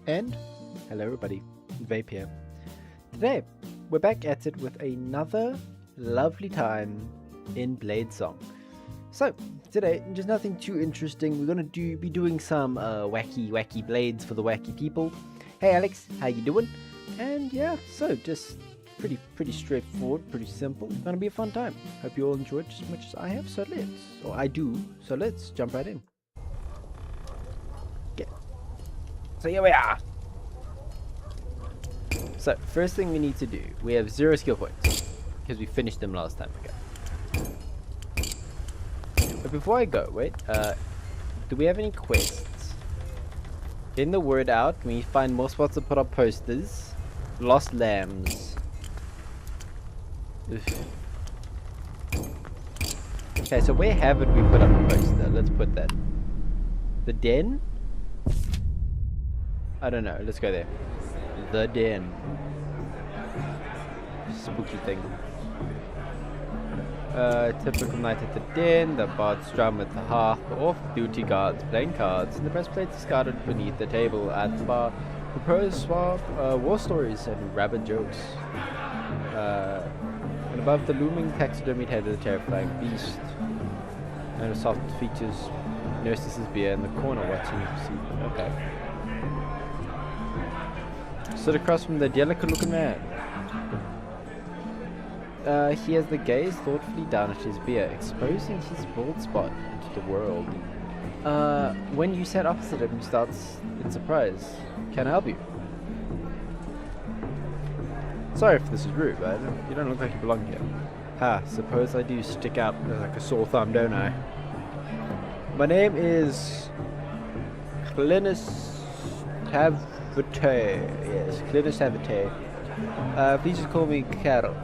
And hello everybody, Vape here. Today, we're back at it with another lovely time in BladeSong. So, today, just nothing too interesting. We're gonna be doing some wacky blades for the wacky people. Hey Alex, how you doing? And yeah, so just pretty straightforward, pretty simple. It's gonna be a fun time. Hope you all enjoyed just as much as I have, so let's jump right in. Okay. So here we are. So, first thing we need to do, we have 0 skill points, because we finished them last time. Okay. But before I go, wait, do we have any quests? In the word out, we find more spots to put up posters. Lost lambs. Ugh. Okay, so where haven't we put up a poster? Let's put that. The den? I don't know, let's go there. The den. Spooky thing. Typical night at the den, the bard's drum at the hearth, the off-duty guards playing cards, and the breastplate discarded beneath the table at the bar. The pros swap war stories and rabbit jokes. And above the looming taxidermied head of the terrifying beast. And the soft features nurses his beer in the corner watching him see. Okay. Stood across from the delicate looking man. He has the gaze thoughtfully down at his beer, exposing his bald spot into the world. When you sat opposite him, he starts in surprise. Can I help you? Sorry if this is rude, but you don't look like you belong here. Ha, suppose I do stick out like a sore thumb, don't I? My name is Clinus Havate. Yes, Clinus Havate. Please just call me Carol.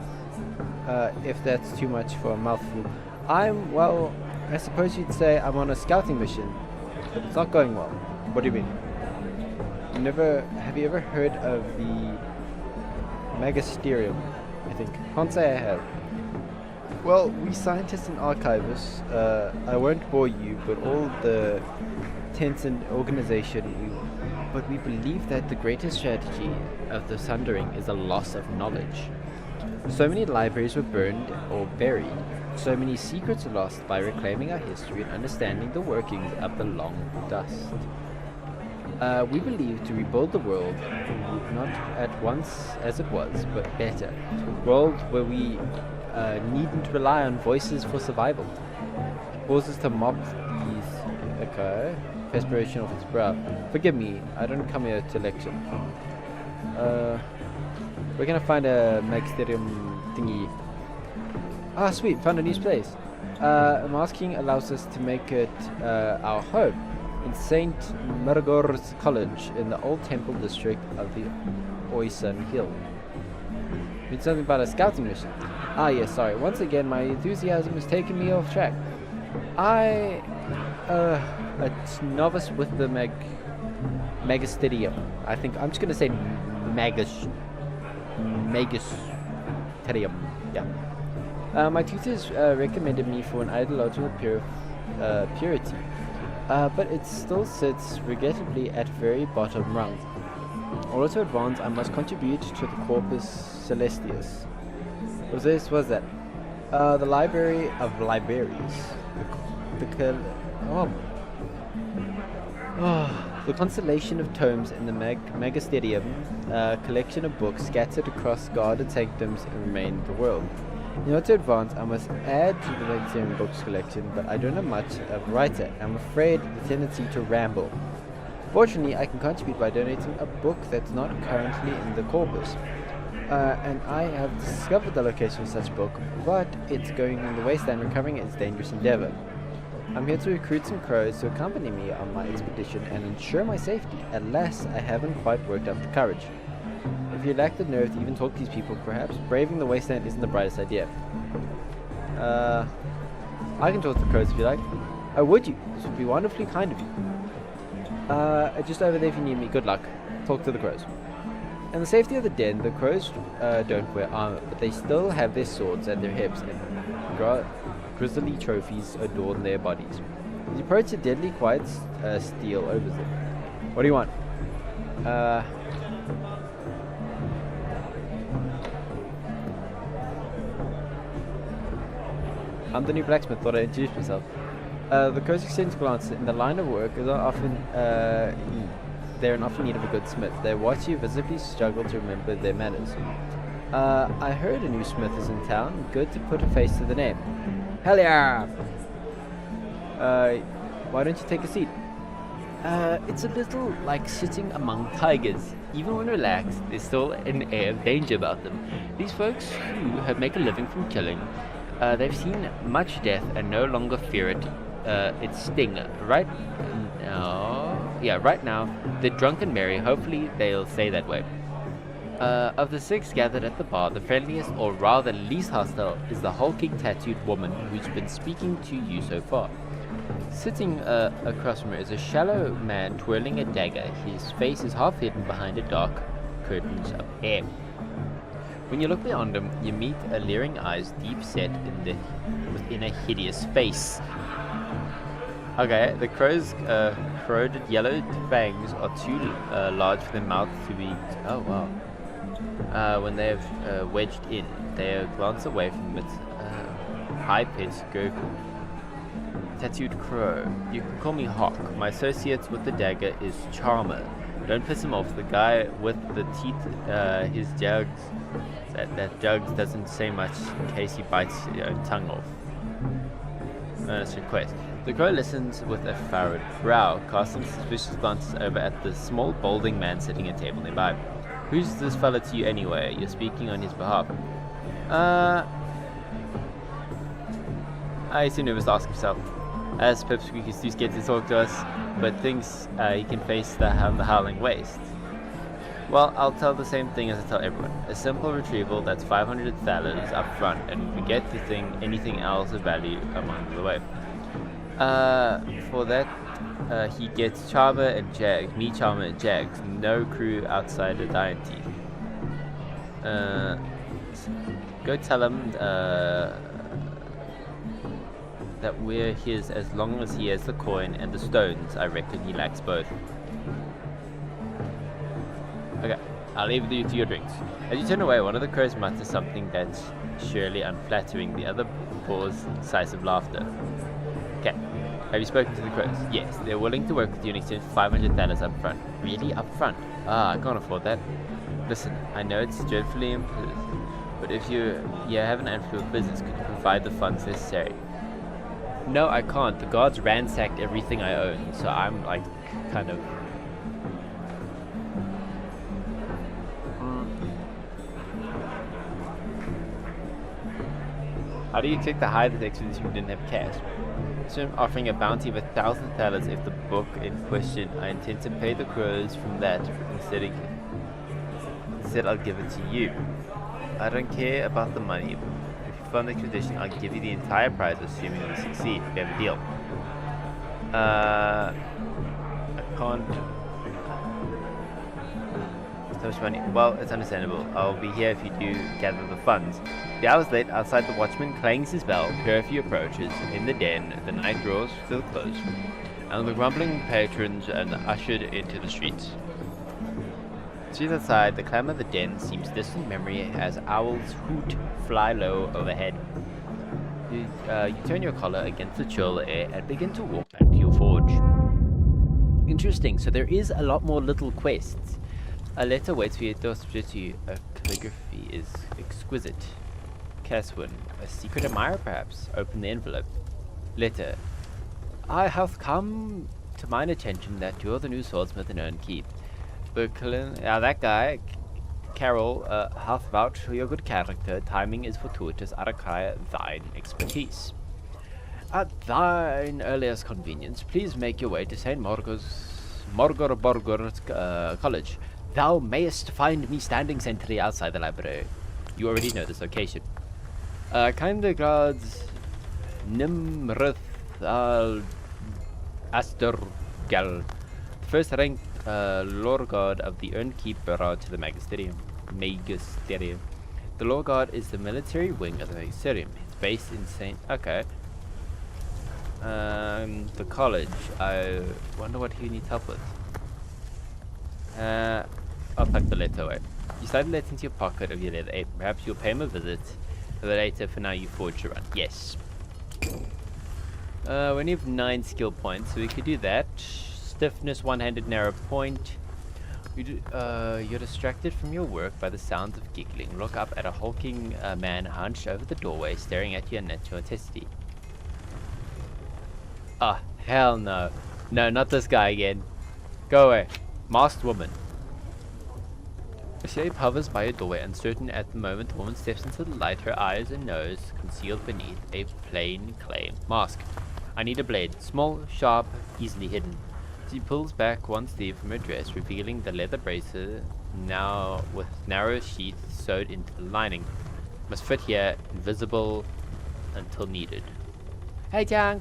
If that's too much for a mouthful. Well, I suppose you'd say I'm on a scouting mission, but it's not going well. What do you mean? Have you ever heard of the Magisterium? I think. Can't say I have. Well, we scientists and archivists, I won't bore you, but all the tents and organization, but we believe that the greatest strategy of the Sundering is a loss of knowledge. So many libraries were burned or buried. So many secrets are lost by reclaiming our history and understanding the workings of the long dust. We believe to rebuild the world, not at once as it was, but better. A world where we needn't rely on voices for survival. Pauses to mop these, okay, perspiration off his brow. Forgive me, I don't come here to lecture. We're gonna find a magisterium thingy. Ah, sweet, found a new place. Masking allows us to make it our home in St. Margor's College in the old temple district of the Oisun Hill. Means something about a scouting mission. Ah, yes, sorry. Once again, my enthusiasm has taken me off track. A novice with the Magisterium. I think I'm just gonna say Magisterium. Yeah. My tutors recommended me for an ideological purity, but it still sits regrettably at very bottom rung. In order to advance, I must contribute to the Corpus Celestius. What was that? The Library of Libraries. The constellation of tomes in the Magisterium, collection of books scattered across guarded sanctums and remain the world. In order to advance, I must add to the Magisterium books collection, but I don't know much of a writer. I'm afraid the tendency to ramble. Fortunately, I can contribute by donating a book that's not currently in the corpus. And I have discovered the location of such book, but it's going in the wasteland. Recovering its dangerous endeavor. I'm here to recruit some crows to accompany me on my expedition and ensure my safety. Alas, I haven't quite worked up the courage. If you lack the nerve to even talk to these people, perhaps braving the wasteland isn't the brightest idea. I can talk to the crows if you like. Oh, would you? This would be wonderfully kind of you. Just over there if you need me. Good luck. Talk to the crows. In the safety of the den, the crows don't wear armor, but they still have their swords at their hips, and grisly trophies adorn their bodies. As you approach, a deadly quiet steel over them. What do you want? I'm the new blacksmith, thought I'd introduce myself. The Crows extends a glance. In the line of work, they're in often need of a good smith. They watch you visibly struggle to remember their manners. I heard a new smith is in town. Good to put a face to the name. Hell yeah! Why don't you take a seat? It's a little like sitting among tigers. Even when relaxed, there's still an air of danger about them. These folks who make a living from killing, they've seen much death and no longer fear its sting. Right now, they're drunk and merry. Hopefully, they'll stay that way. Of the 6 gathered at the bar, the friendliest, or rather least hostile, is the hulking tattooed woman who's been speaking to you so far. Sitting across from her is a shallow man twirling a dagger. His face is half hidden behind a dark curtains of hair. When you look beyond him, you meet a leering eyes deep set within a hideous face. Okay, the crow's corroded yellow fangs are too large for their mouth to be... Oh, wow. When they have wedged in, they glance away from its high-pitched gurgle. Tattooed crow. You can call me Hawk. My associate with the dagger is Charmer. Don't piss him off. The guy with the teeth, his jugs... That jugs doesn't say much in case he bites your own tongue off. That's a request. The crow listens with a furrowed brow, casting suspicious glances over at the small, balding man sitting at a table nearby. Who's this fella to you anyway? You're speaking on his behalf. I seem nervous to ask himself. As Pipsqueak is too scared to talk to us, but thinks he can face the howling waste. Well, I'll tell the same thing as I tell everyone. A simple retrieval that's 500 thalers up front, and forget to think anything else of value along the way. For that, he gets Charmer and Jags, me, Charmer and Jags, no crew outside of Dianty. Go tell him that we're his as long as he has the coin and the stones. I reckon he lacks both. Okay, I'll leave you to your drinks. As you turn away, one of the crows mutters something that's surely unflattering. The other pours sighs of laughter. Okay, have you spoken to the crows? Yes, they're willing to work with you in exchange for 500 thalers up front. Really? Up front? I can't afford that. Listen, I know it's dreadfully implicit, but if you have an unfulfilled business, could you provide the funds necessary? No, I can't. The guards ransacked everything I own, so I'm like, kind of... How do you expect to hide the expedition if you didn't have cash? So I'm offering a bounty of 1,000 thalers if the book in question. I intend to pay the crows from that. Instead I'll give it to you. I don't care about the money. If you fund the expedition, I'll give you the entire prize, assuming we succeed. We have a deal. I can't... So much money. Well, it's understandable. I'll be here if you do gather the funds. The hour's late. Outside, the watchman clangs his bell. Curfew approaches. In the den, the night draws still close, and the grumbling patrons are ushered into the streets. Streets outside, the clamor of the den seems distant memory as owls hoot fly low overhead. You turn your collar against the chill air and begin to walk back to your forge. Interesting. So there is a lot more little quests. A letter waits for you to you. A calligraphy is exquisite. Caswin, a secret admirer perhaps. Open the envelope. Letter. I have come to mine attention that you are the new swordsmith in Eren Keep. That guy, Carol, hath vouched for your good character. Timing is fortuitous. I require thine expertise. At thine earliest convenience, please make your way to St. Morgorborgor College. Thou mayest find me standing sentry outside the library. You already know this location. Kind regards, Nimrith Asturgal, first rank lore guard of the Eren Keep barrage to the Magisterium. The lore guard is the military wing of the Magisterium. It's based in St. Okay. The college. I wonder what he needs help with. I'll tuck the letter away. You slide the letter into your pocket of your leather apron. Perhaps you'll pay him a visit later. For now, you forge your run. Yes. We only have 9 skill points, so we could do that. Stiffness, one-handed narrow point. You're distracted from your work by the sounds of giggling. Look up at a hulking man hunched over the doorway, staring at you and at your testy. Ah, hell no. No, not this guy again. Go away. Masked woman. A shape hovers by your doorway, uncertain at the moment. The woman steps into the light, her eyes and nose concealed beneath a plain clay mask. I need a blade. Small, sharp, easily hidden. She pulls back one sleeve from her dress, revealing the leather bracer, now with narrow sheath sewed into the lining. Must fit here, invisible until needed. Hey, Chang!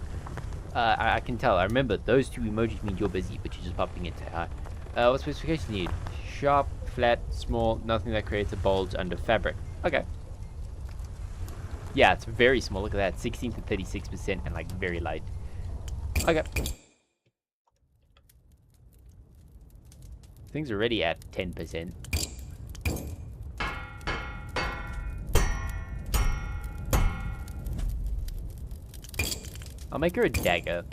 I can tell. I remember those 2 emojis mean you're busy, but you're just popping into hi. What specifications you need? Sharp, flat, small, nothing that creates a bulge under fabric. Okay. Yeah, it's very small. Look at that. 16 to 36% and like very light. Okay. Things are already at 10%. I'll make her a dagger.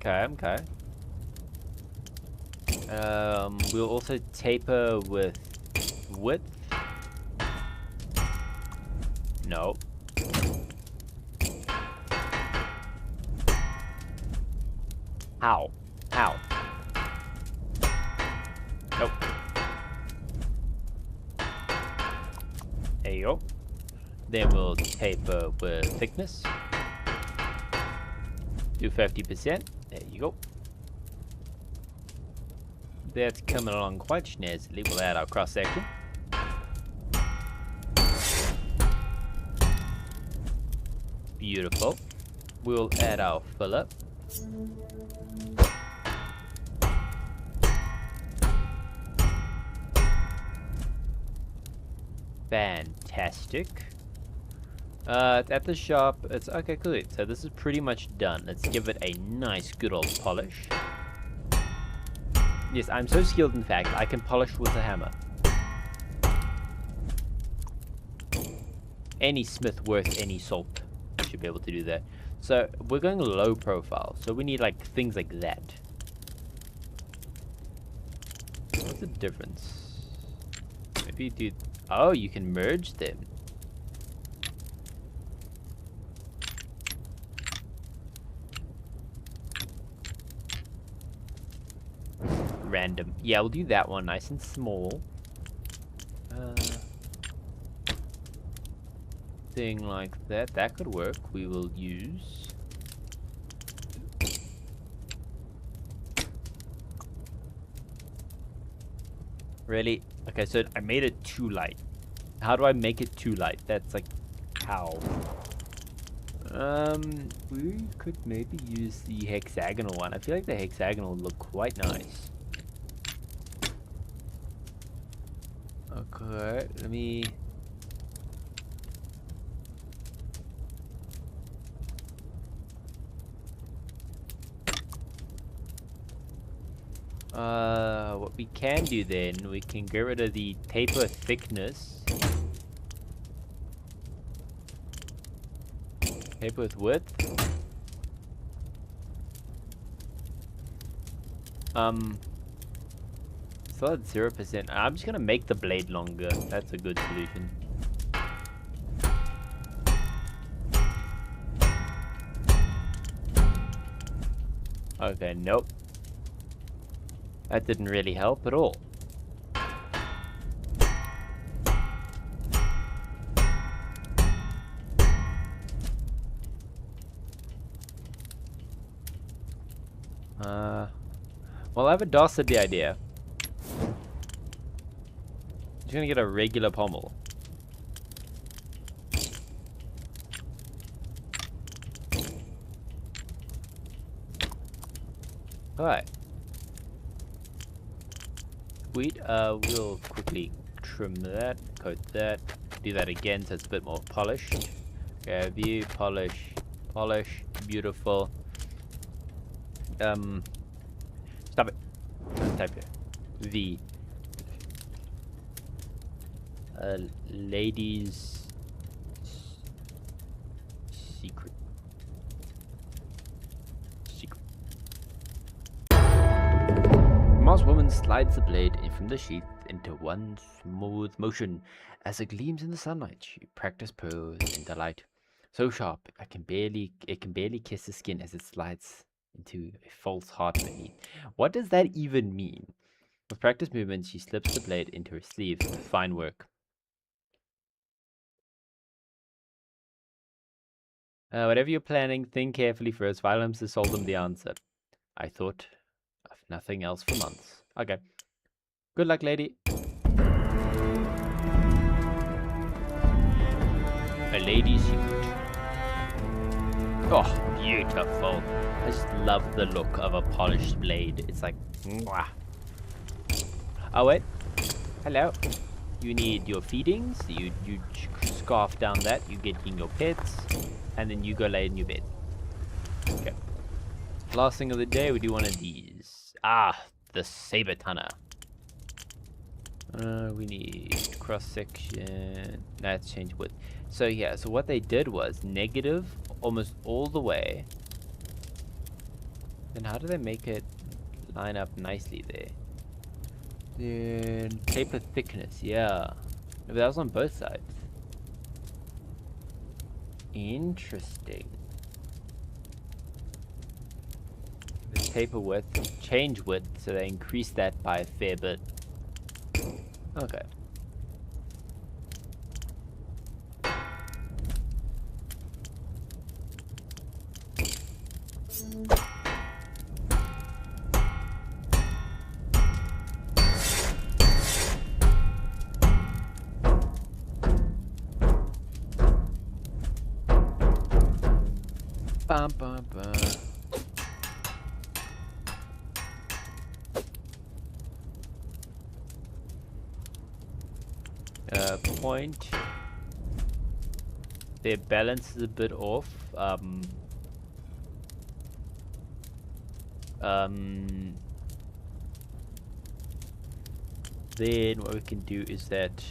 Okay. We'll also taper with width. No. How? Nope. There you go. Then we'll taper with thickness. Do 50%. There you go. That's coming along quite snazzily. We'll add our cross section. Beautiful. We'll add our filler. Fantastic. At the shop, it's okay, cool. So this is pretty much done. Let's give it a nice good old polish. Yes, I'm so skilled, in fact, I can polish with a hammer. Any smith worth any salt should be able to do that. So we're going low profile, so we need like things like that. What's the difference? Maybe you do... Oh, you can merge them. Random. Yeah, we'll do that one nice and small. Thing like that. That could work. We will use... Really? Okay, so I made it too light. How do I make it too light? That's like... How? We could maybe use the hexagonal one. I feel like the hexagonal would look quite nice. Okay, let me... What we can do then, we can get rid of the taper thickness. Taper with width. Still at 0%. I'm just gonna make the blade longer. That's a good solution. Okay, nope. That didn't really help at all. Well, I have a dastardly idea. Just gonna get a regular pommel. Alright. Sweet. We'll quickly trim that, coat that, do that again so it's a bit more polished. Okay, view, polish, polish, beautiful. Stop it. Type here. V. Ladies secret. Moss woman slides the blade in from the sheath into one smooth motion. As it gleams in the sunlight, she practices pose in delight. So sharp, it can barely kiss the skin as it slides into a false heart beneath. What does that even mean? With practice movements, she slips the blade into her sleeve. Fine work. Whatever you're planning, think carefully first. Violence is seldom the answer. I thought of nothing else for months. Okay. Good luck, lady. A lady's secret. Oh, beautiful. I just love the look of a polished blade. It's like, mwah. Oh, wait. Hello. You need your feedings. You scarf down that. You get in your pets. And then you go lay in your bed. Okay. Last thing of the day, we do one of these. Ah, the saber tunner. We need cross section. Let's change width. So yeah, so what they did was negative almost all the way. Then how do they make it line up nicely there? Then taper thickness, yeah. But that was on both sides. Interesting. The taper width, change width, so they increase that by a fair bit. Okay. Bum, bum, bum. Point. Their balance is a bit off. Then what we can do is that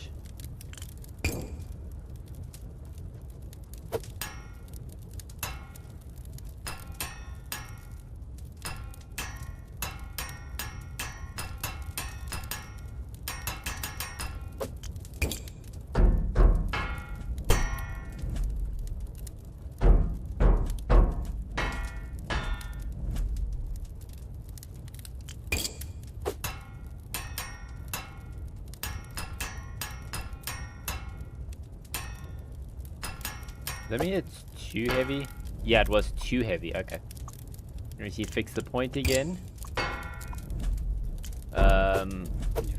I mean it's too heavy. Yeah, it was too heavy. Okay. Let me see. Fix the point again.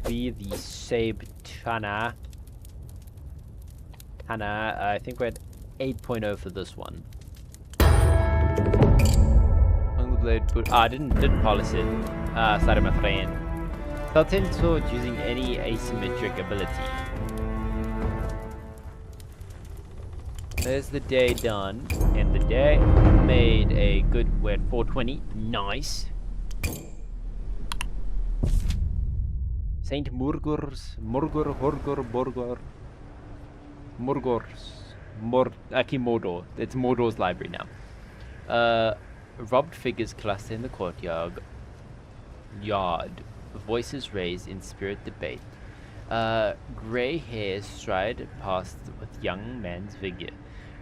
V the Sabe Tana. I think we're at 8.0 for this one. On the blade, but I didn't polish it. Sorry, my friend. Sultan sword using any asymmetric ability. There's the day done, and the day made a good, we're at 420, nice. Saint Murgor's, Mordor, it's Mordor's library now. Robbed figures cluster in the courtyard, voices raised in spirit debate. Grey hairs stride past with young man's vigor.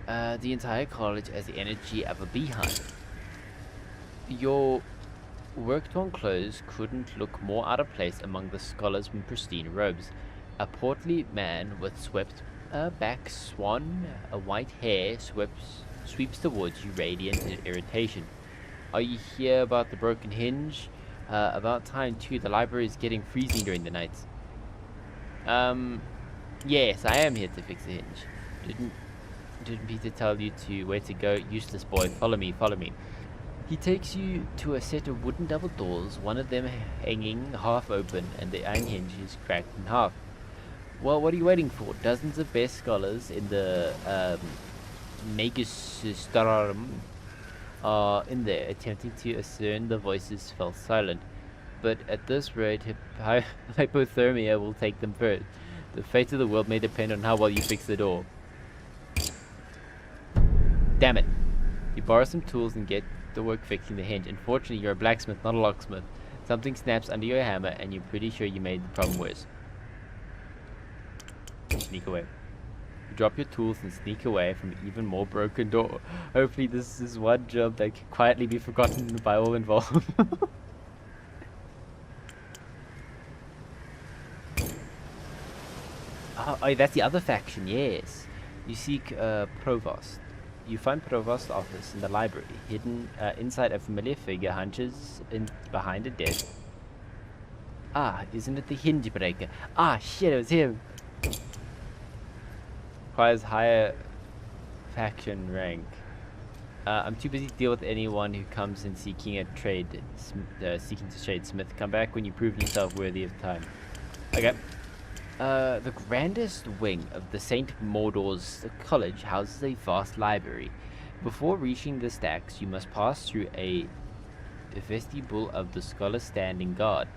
The entire college has the energy of a beehive. Your worked-on clothes couldn't look more out of place among the scholars in pristine robes. A portly man with swept back swan, white hair sweeps towards you, radiant in irritation. Are you here about the broken hinge? About time too. The library is getting freezing during the nights. Yes, I am here to fix the hinge. Didn't Peter tell you where to go? Useless boy, follow me, follow me. He takes you to a set of wooden double doors, one of them hanging half open and the iron hinge is cracked in half. Well, what are you waiting for? Dozens of best scholars in the Magisterium are in there, attempting to discern the voices fell silent. But at this rate, hypothermia will take them first. The fate of the world may depend on how well you fix the door. Damn it. You borrow some tools and get the work fixing the hinge. Unfortunately, you're a blacksmith, not a locksmith. Something snaps under your hammer, and you're pretty sure you made the problem worse. Sneak away. You drop your tools and sneak away from an even more broken door. Hopefully this is one job that can quietly be forgotten by all involved. Oh, that's the other faction, yes. You seek Provost. You find Provost's office in the library, hidden inside a familiar figure hunches behind a desk. Ah, isn't it the hinge breaker? Ah, shit, it was him. Requires higher faction rank. I'm too busy to deal with anyone who comes in seeking a trade, seeking to trade Smith. Come back when you prove yourself worthy of time. Okay. The grandest wing of the St. Mordor's College houses a vast library. Before reaching the stacks, you must pass through a vestibule of the scholar standing guard.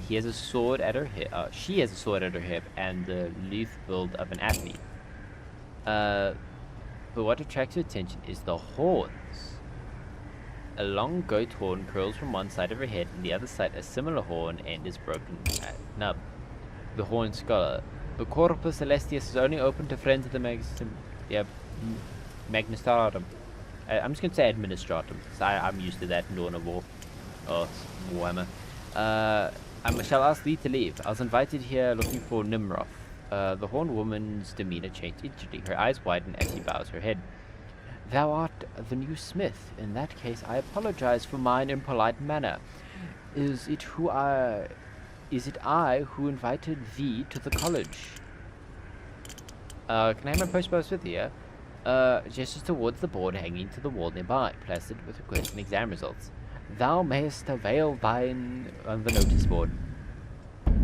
He has a sword at her hip. She has a sword at her hip and the lithe build of an athlete. But what attracts your attention is the horns. A long goat horn curls from one side of her head, and the other side a similar horn end is broken at nub. The Horned Scholar. The Corpus Celestius is only open to friends of the Magnistratum. I'm just going to say Administratum, so I'm used to that in Dawn of War. Or Warhammer. I shall ask thee to leave. I was invited here looking for Nimroth. The Horned Woman's demeanor changed instantly. Her eyes widen as she bows her head. Thou art the new smith. In that case, I apologize for mine impolite manner. Is it I who invited thee to the college? Can I have my postbox with you? Gestures towards the board hanging to the wall nearby, plastered with requests and exam results. Thou mayest avail thine on the notice board.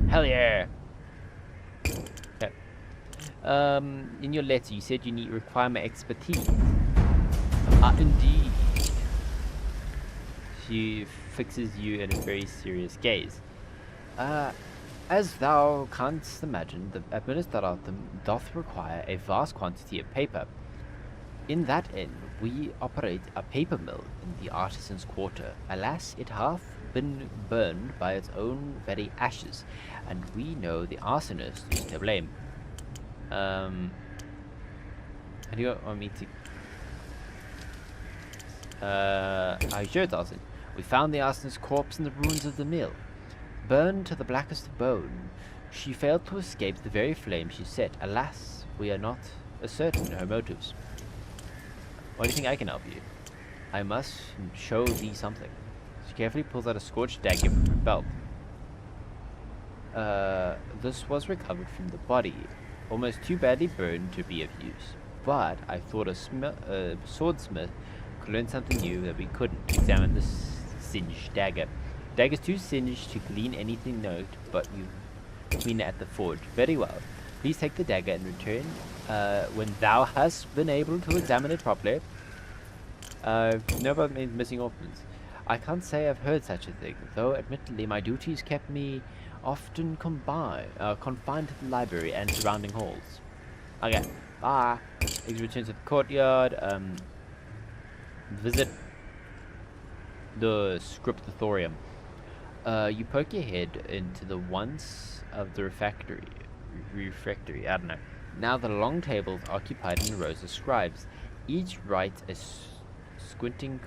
Hell yeah! Okay. In your letter you said you require my expertise. Indeed. She fixes you in a very serious gaze. As thou canst imagine, the Administratum doth require a vast quantity of paper. In that end, we operate a paper mill in the artisan's quarter. Alas, it hath been burned by its own very ashes, and we know the arsonist is to blame. How do you want me to... are you sure it's arson? We found the arsonist's corpse in the ruins of the mill. Burned to the blackest bone, she failed to escape the very flame she set. Alas, we are not certain her motives. Why do you think I can help you? I must show thee something. She carefully pulls out a scorched dagger from her belt. This was recovered from the body, almost too badly burned to be of use. But I thought a swordsmith could learn something new that we couldn't. Examine this singed dagger. Dagger's too singed to glean anything note, but you clean it at the forge. Very well. Please take the dagger and return when thou hast been able to examine it properly. Know about missing orphans. I can't say I've heard such a thing, though admittedly my duties kept me often confined to the library and surrounding halls. Okay, bye. Please return to the courtyard. Visit the Scriptatorium. You poke your head into the once of the refectory, I don't know. Now the long tables occupied in rows of scribes. Each writes a squinting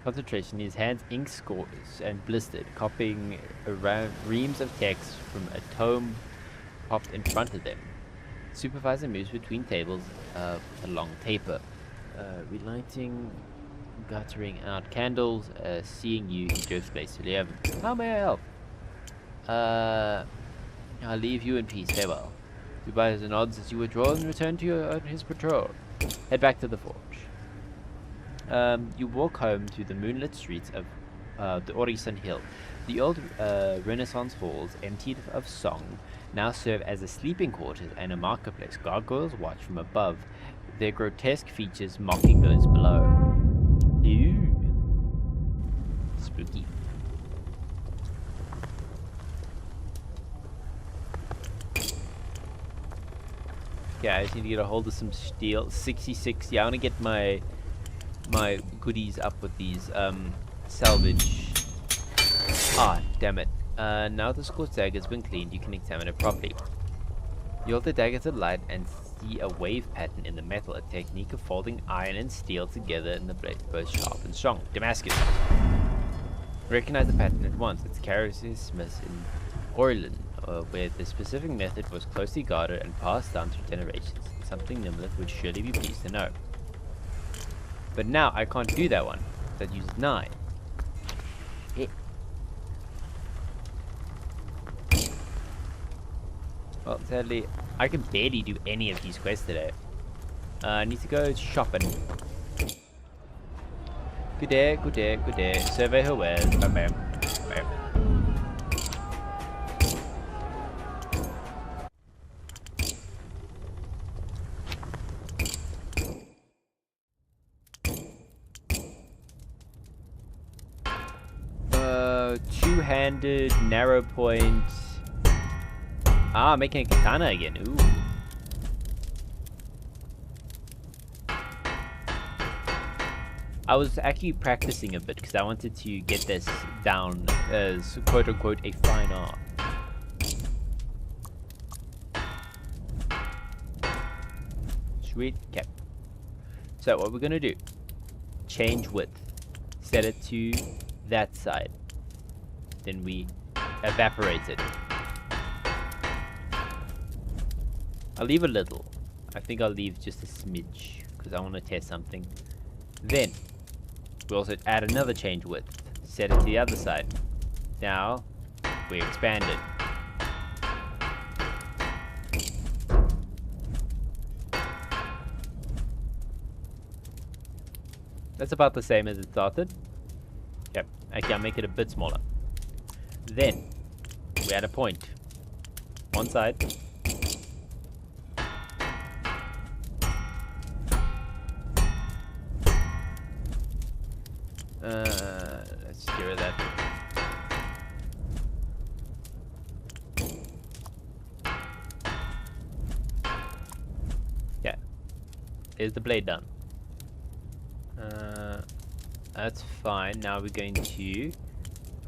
concentration, his hands ink scores and blistered, copying around reams of text from a tome propped in front of them. Supervisor moves between tables with a long taper, relighting, guttering out candles. Seeing you, he jerks gracefully over. How may I help? I'll leave you in peace. Farewell. Goodbye nods as you withdraw and return to his patrol. Head back to the forge. You walk home through the moonlit streets of the Orison Hill. The old Renaissance halls, emptied of song, now serve as a sleeping quarters and a marketplace. Gargoyles watch from above, their grotesque features mocking those below. Ew. Spooky. Okay, I just need to get a hold of some steel. 66. Yeah, I want to get my goodies up with these salvage. Ah, damn it. Now the scorched dagger has been cleaned, you can examine it properly. You hold the dagger to the light and see a wave pattern in the metal, a technique of folding iron and steel together in the blade, both sharp and strong. Damascus. Recognize the pattern at once. It's Carus's Smith in Orlin, where the specific method was closely guarded and passed down through generations. Something Nimlith would surely be pleased to know. But now I can't do that one. That uses 9. Well, sadly, I can barely do any of these quests today. I need to go shopping. Good day, good day, good day. Survey her wares. Okay. Okay. Two-handed, narrow point. Ah, making a katana again. Ooh. I was actually practicing a bit because I wanted to get this down as quote-unquote a fine art. Sweet. Okay. So what we're gonna do? Change width. Set it to that side. Then we evaporate it. I'll leave a little. I think I'll leave just a smidge because I want to test something. Then we also add another change width. Set it to the other side. Now we expand it. That's about the same as it started. Yep. Actually, I'll make it a bit smaller. Then we add a point. One side. Let's get rid of that. Yeah. Is the blade done? That's fine. Now we're going to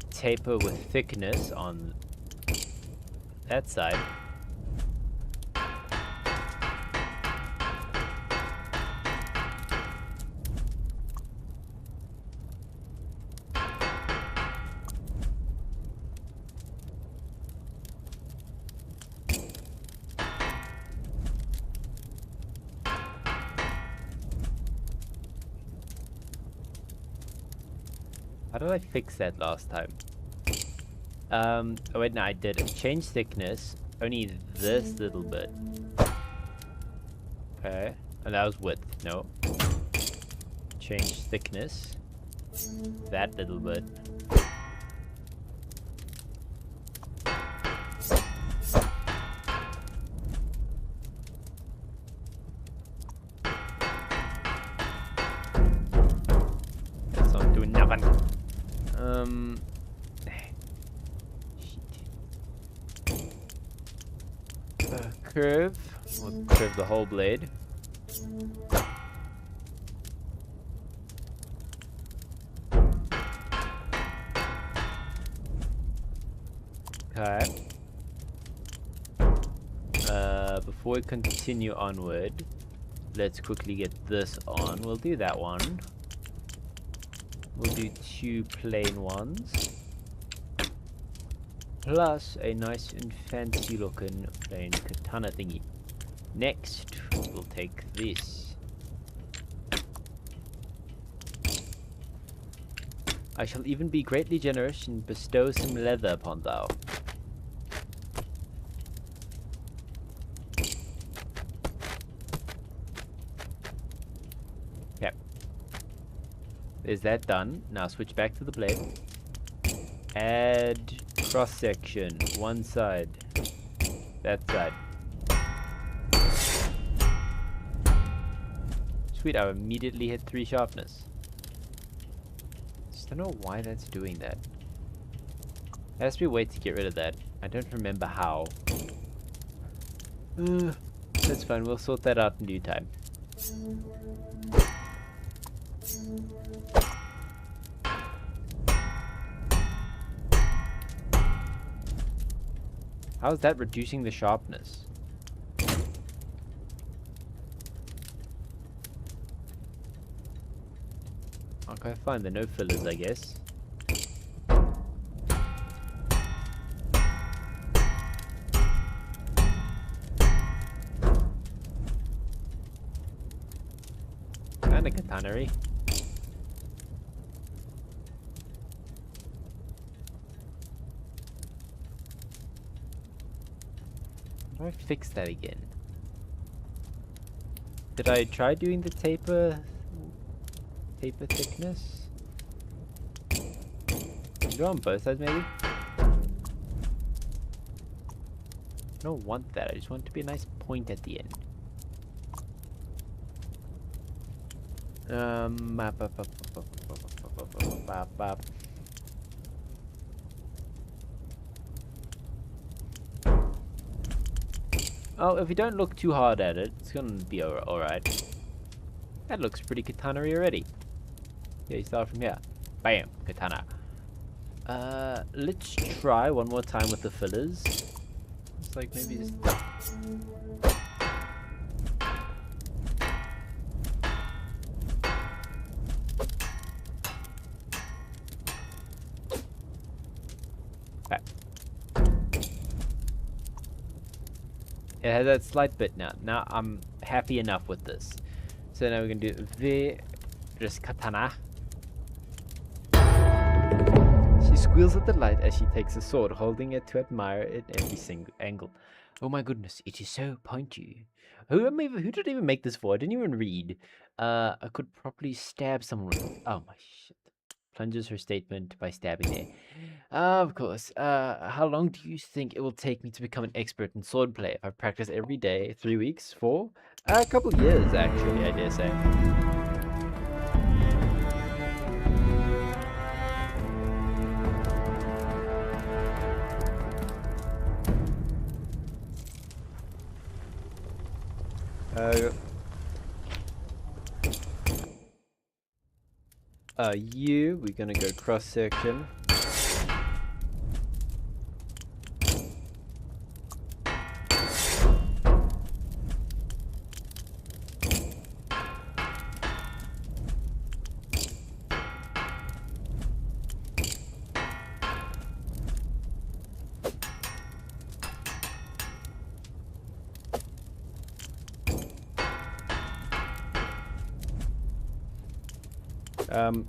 taper with thickness on that side. How did I fix that last time? Oh wait, no, I did. Change thickness, only this little bit. Okay, and that was width, no. Change thickness, that little bit. That's not doing nothing. Curve. We'll curve the whole blade. Okay. Before we continue onward, let's quickly get this on. We'll do that one. We'll do 2 plain ones. Plus a nice and fancy looking plain katana thingy. Next, we'll take this. I shall even be greatly generous and bestow some leather upon thou. Yep. There's that done. Now switch back to the blade. Add cross section. One side. That side. Sweet, I immediately hit 3 sharpness. Just don't know why that's doing that. There has to be a way to get rid of that. I don't remember how. That's fine, we'll sort that out in due time. How is that reducing the sharpness? Okay, fine, there are no fillers, I guess. Kinda katana-y. How do I fix that again? Did I try doing the taper thickness? Do it on both sides maybe? I don't want that, I just want it to be a nice point at the end. Oh, if you don't look too hard at it, it's gonna be alright. That looks pretty katana-y already. Yeah, you start from here. Bam, katana. Let's try one more time with the fillers. It's like maybe just... Okay. It has that slight bit now. Now I'm happy enough with this. So now we're gonna do just katana. She squeals at the light as she takes a sword, holding it to admire it at every single angle. Oh my goodness, it is so pointy. Who did I even make this for? I didn't even read. I could properly stab someone with it. Oh my shit. Plunges her statement by stabbing there. Of course. How long do you think it will take me to become an expert in swordplay if I practice every day? 3 weeks? 4? A couple years, actually, I dare say. We're gonna go cross section.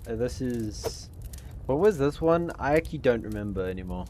This is... What was this one? I actually don't remember anymore.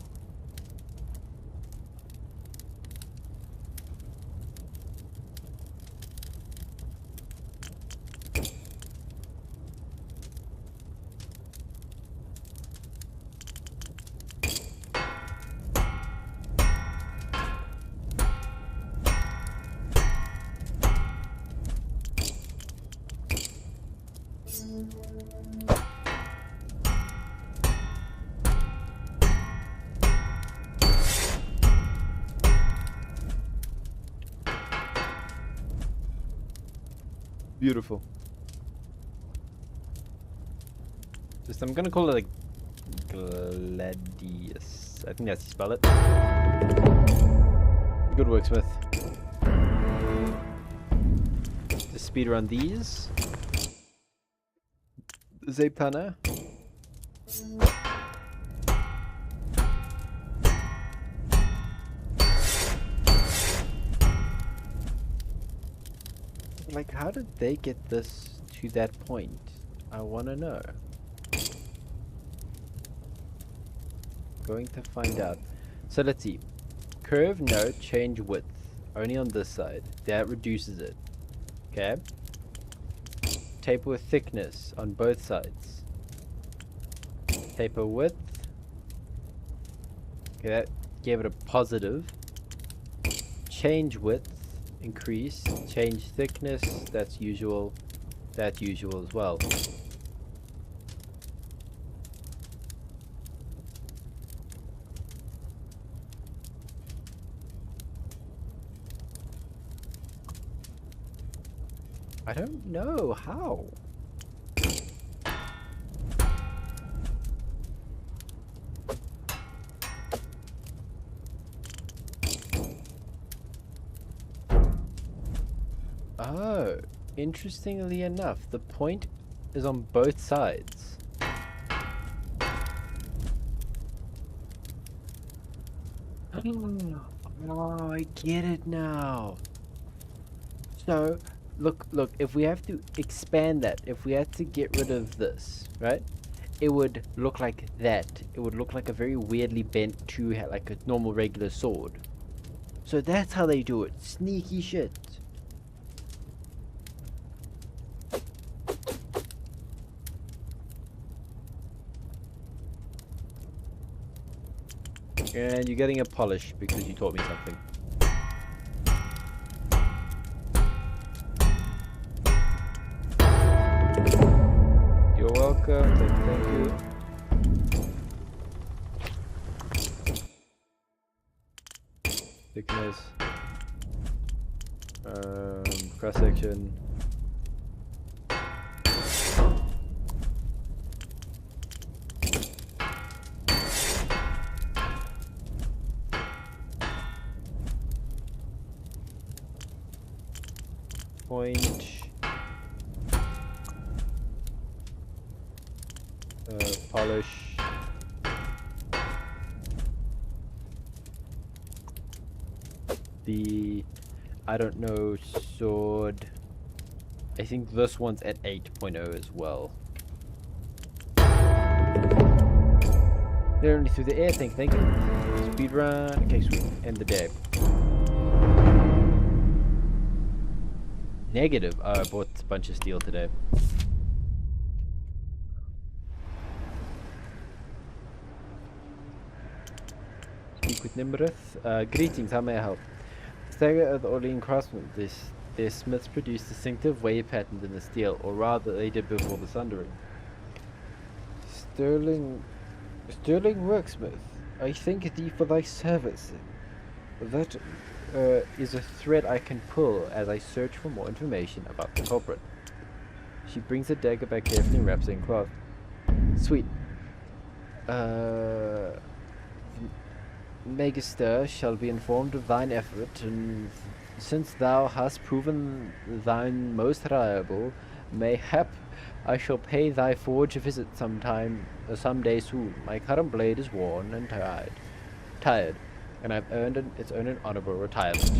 Beautiful. Just, I'm gonna call it like Gladius. I think that's how you spell it. Good work, Smith. Just speedrun these. Zapana. Like, how did they get this to that point? I want to know. Going to find out. So let's see. Curve, no. Change width. Only on this side. That reduces it. Okay. Taper with thickness on both sides. taper width. Okay, that gave it a positive. Change width, increase. Change thickness, that's usual. That's usual as well. I don't know how. Oh, interestingly enough, the point is on both sides. Oh, I get it now. So, look, if we have to expand that, if we had to get rid of this, right? It would look like that. It would look like a very weirdly bent like a normal regular sword. So that's how they do it. Sneaky shit. And you're getting a polish because you taught me something. You're welcome. Thank you. Thickness. Cross section. Point. Polish. The, I don't know, sword. I think this one's at 8.0 as well. They're only through the air thing, thank you. Speed run. Okay, sweet. End the day. Negative. Oh, I bought a bunch of steel today. Speak with Nimrith. Greetings, how may I help? Saga of the Orlean craftsmen. Their smiths produce distinctive wave patterns in the steel, or rather they did before the sundering. Sterling worksmith, I thank thee for thy service. That is a thread I can pull as I search for more information about the culprit. She brings the dagger back carefully and wraps it in cloth. Sweet. Magister shall be informed of thine effort, and since thou hast proven thine most reliable, mayhap I shall pay thy forge a visit some day soon. My current blade is worn and tired, and I've earned its own honorable retirement.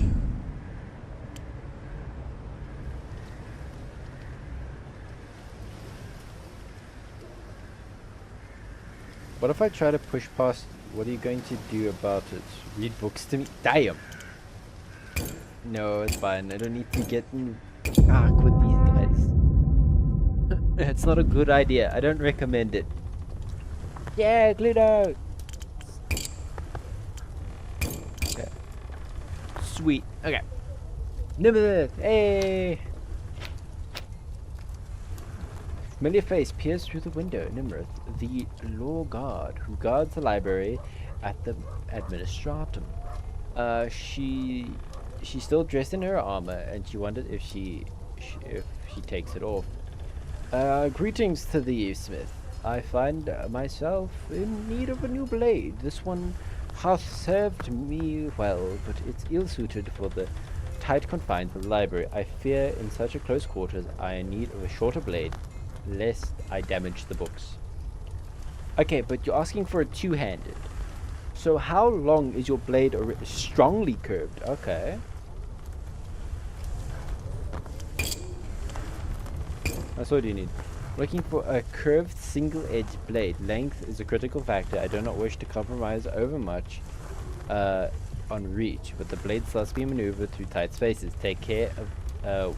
What if I try to push past? What are you going to do about it? Read books to me? Damn! No, it's fine. I don't need to get in arc with these guys. It's not a good idea. I don't recommend it. Yeah, Gluto! Okay. Sweet. Okay. Nimrith! Hey! Familiar face peers through the window. Nimrith, the law guard who guards the library at the administratum. She's still dressed in her armor, and she wondered if she takes it off. Greetings to thee, Smith. I find myself in need of a new blade. This one hath served me well, but it's ill-suited for the tight confines of the library. I fear in such a close quarters I am in need of a shorter blade, lest I damage the books. Okay, but you're asking for a two-handed. So how long is your blade? Strongly curved. Okay. That's what you need. Looking for a curved single-edged blade. Length is a critical factor. I do not wish to compromise over much on reach, but the blades must be maneuvered through tight spaces. Take care of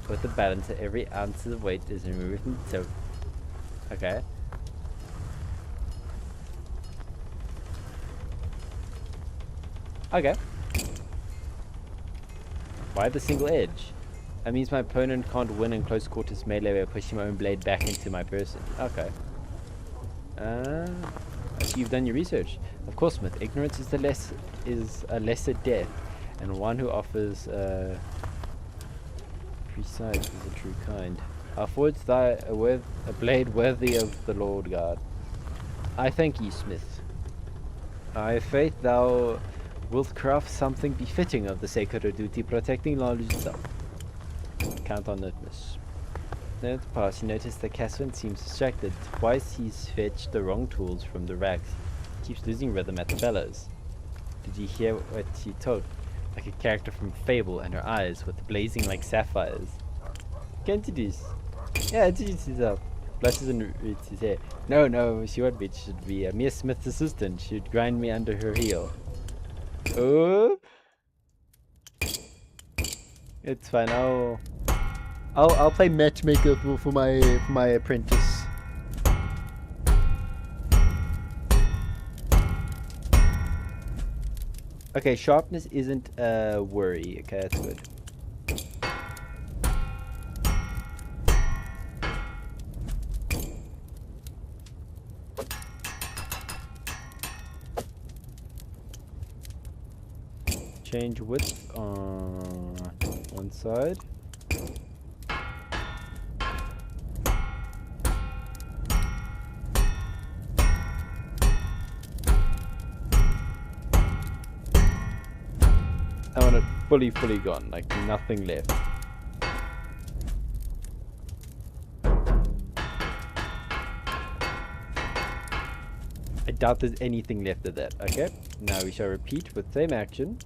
with the balance that every ounce of weight is removed. So, okay. Okay. Why the single edge? That means my opponent can't win in close quarters melee by pushing my own blade back into my person. Okay. I see you've done your research. Of course, Smith. Ignorance is a lesser death, and one who offers precise is a true kind. I'll forge thy a blade worthy of the Lord God. I thank ye, Smith. I have faith thou wilt craft something befitting of the sacred duty protecting knowledge itself. Count on it, miss. Then at the pass, you notice that Caswin seems distracted. Twice he's fetched the wrong tools from the racks. Keeps losing rhythm at the bellows. Did you hear what she told? Like a character from Fable, and her eyes with blazing like sapphires. Can't you do this? Yeah, introduce yourself. Blushes and roots his hair. No, she won't be. She should be a mere Smith's assistant. She'd grind me under her heel. Oh, it's fine. I'll play matchmaker for my apprentice. Okay, sharpness isn't a worry. Okay, that's good. Change width on one side. I want it fully gone, like nothing left. I doubt there's anything left of that. Okay, now we shall repeat with same action.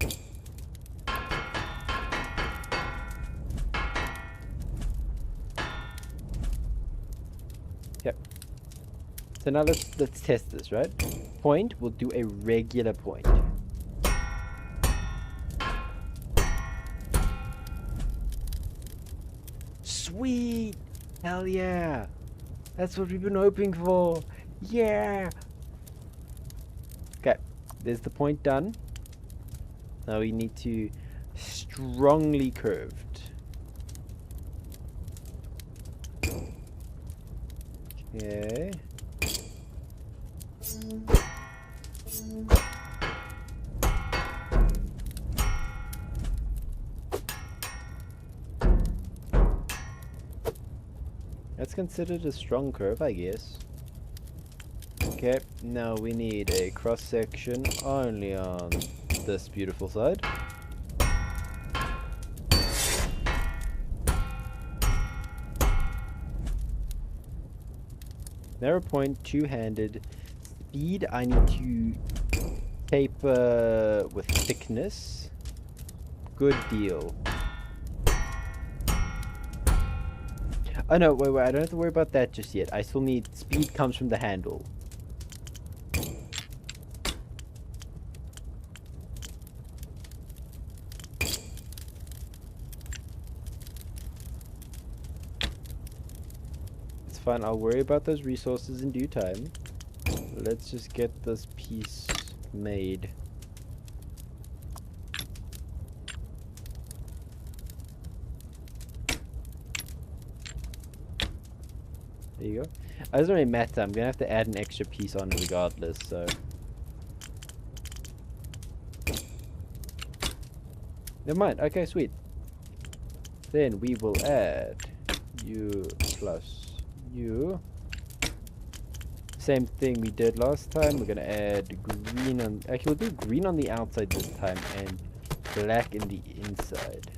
Yep. So now let's test this, right? Point, we'll do a regular point. Sweet! Hell yeah! That's what we've been hoping for! Yeah! Okay, there's the point done. Now we need to strongly curved. Okay. That's considered a strong curve, I guess. Okay, now we need a cross section only on this beautiful side. Narrow point, two-handed. Speed, I need to taper with thickness. Good deal. Oh no, wait, I don't have to worry about that just yet. I still need speed comes from the handle. It's fine, I'll worry about those resources in due time. Let's just get this piece made. There you go. It doesn't really matter. I'm gonna have to add an extra piece on regardless, so. Never mind. Okay, sweet. Then we will add U plus U. Same thing we did last time. We're gonna add green on. Actually, we'll do green on the outside this time and black in the inside.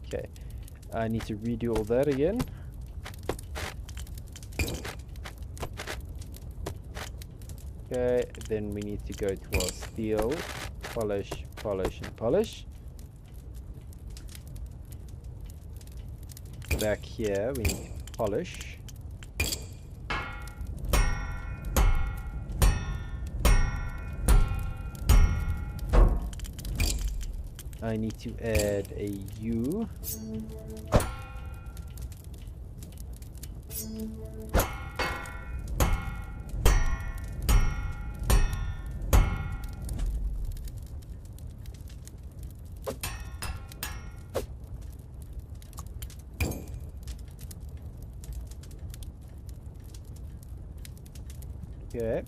Okay. I need to redo all that again. Okay, then we need to go to our steel, polish, polish, and polish. Back here, we need to polish. I need to add a U. Okay.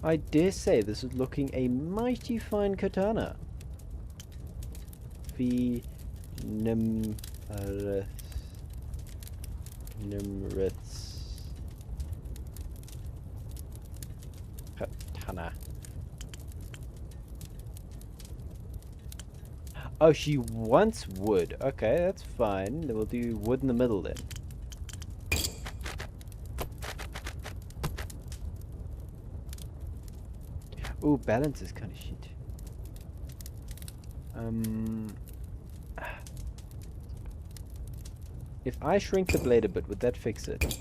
I dare say this is looking a mighty fine katana. Nimrith. Katana. Oh, she wants wood. Okay, that's fine. Then we'll do wood in the middle then. Ooh, balance is kind of shit. If I shrink the blade a bit, would that fix it?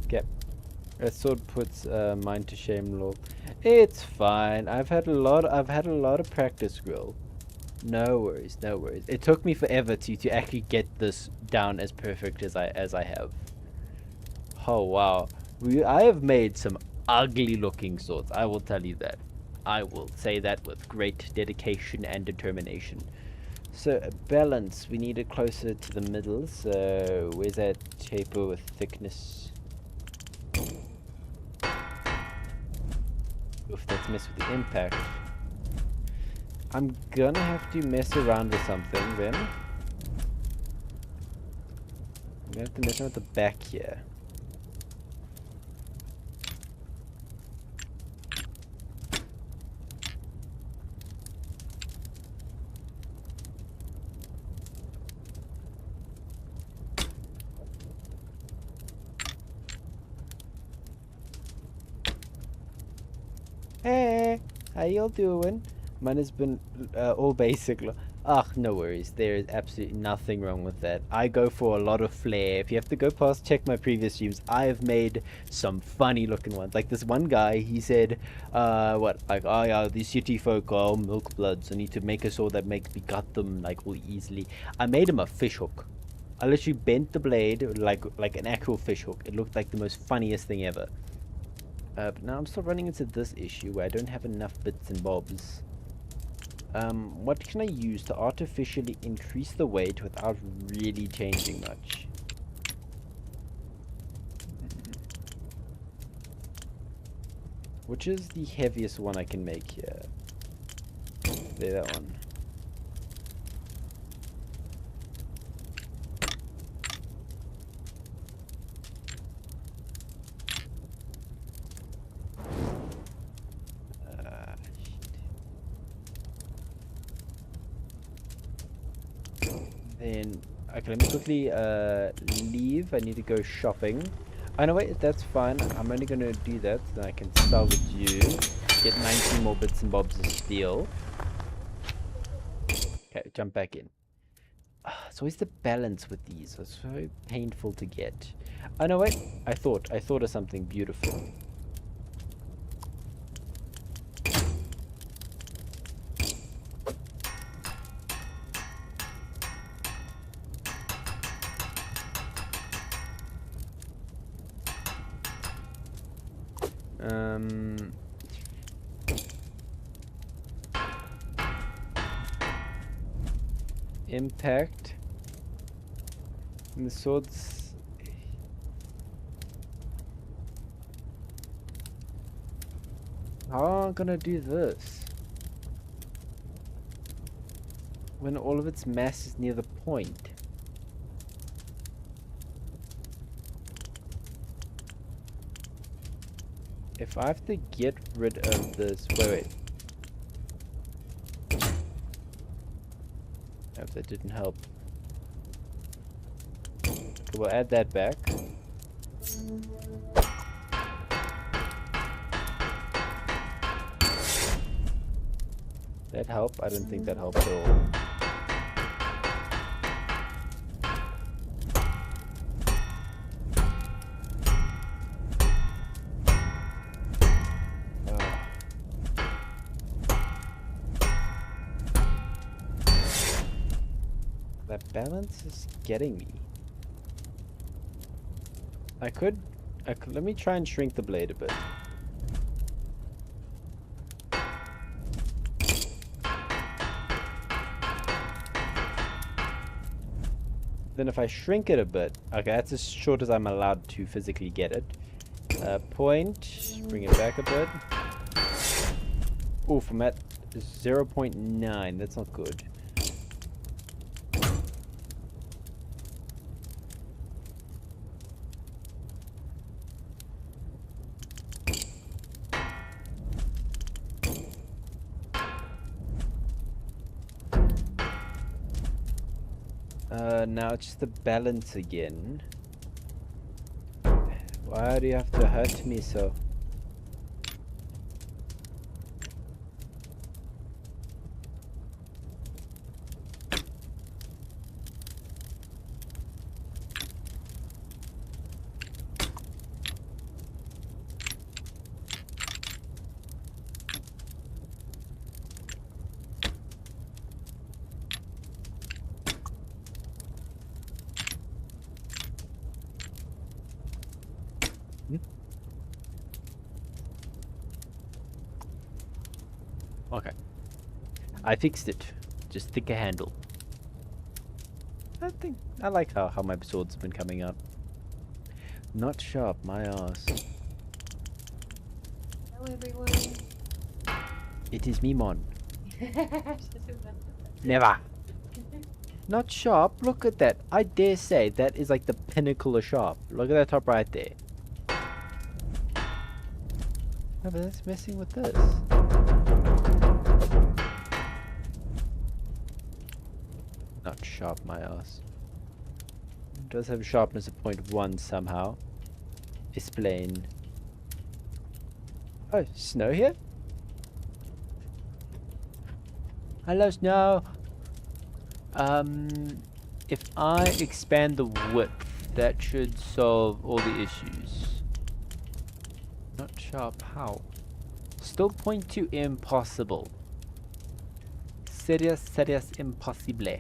Okay. That sword puts mine to shame, lol. It's fine. I've had a lot of practice, Grill. No worries, no worries. It took me forever to actually get this down as perfect as I have. Oh wow. I have made some ugly looking swords, I will tell you that. I will say that with great dedication and determination. So balance, we need it closer to the middle, so where's that taper with thickness? Oof, let's mess with the impact. I'm gonna have to mess around with something then. I'm gonna have to mess around with the back here. Hey, how y'all doing? Mine has been all basic. No worries. There is absolutely nothing wrong with that. I go for a lot of flair. If you have to go past, check my previous streams. I have made some funny looking ones. Like this one guy, he said, what? Like, oh yeah, these city folk are all milk bloods. I need to make a sword that makes me gut them like all easily. I made him a fish hook. I literally bent the blade like an actual fish hook. It looked like the most funniest thing ever. But now I'm still running into this issue where I don't have enough bits and bobs. What can I use to artificially increase the weight without really changing much? Which is the heaviest one I can make here? There, that one. Then, okay, let me quickly leave. I need to go shopping. Oh no, wait, that's fine. I'm only going to do that so I can salvage you. Get 19 more bits and bobs of steel. Okay, jump back in. It's always the balance with these. It's so painful to get. Oh no, wait. I thought of something beautiful. Impact. And the swords. How am I gonna do this? When all of its mass is near the point. If I have to get rid of this, wait. If that didn't help. Okay, we'll add that back. That helped? I didn't think that helped at all. That balance is getting me. I could, let me try and shrink the blade a bit. Then if I shrink it a bit, okay, that's as short as I'm allowed to physically get it. Point, bring it back a bit. Oof, I'm at 0.9, that's not good. Now it's just the balance again. Why do you have to hurt me so? Okay. I fixed it. Just thicker handle. I like how my swords have been coming out. Not sharp, my ass. Hello everyone. It is me, Mon. Never. Not sharp. Look at that. I dare say that is like the pinnacle of sharp. Look at that top right there. No, but that's messing with this. Not sharp, my ass. It does have sharpness of 0.1 somehow. Explain. Oh, snow here? Hello, snow. If I expand the width, that should solve all the issues. Not sharp, how? Still 0.2 impossible. Serious impossible.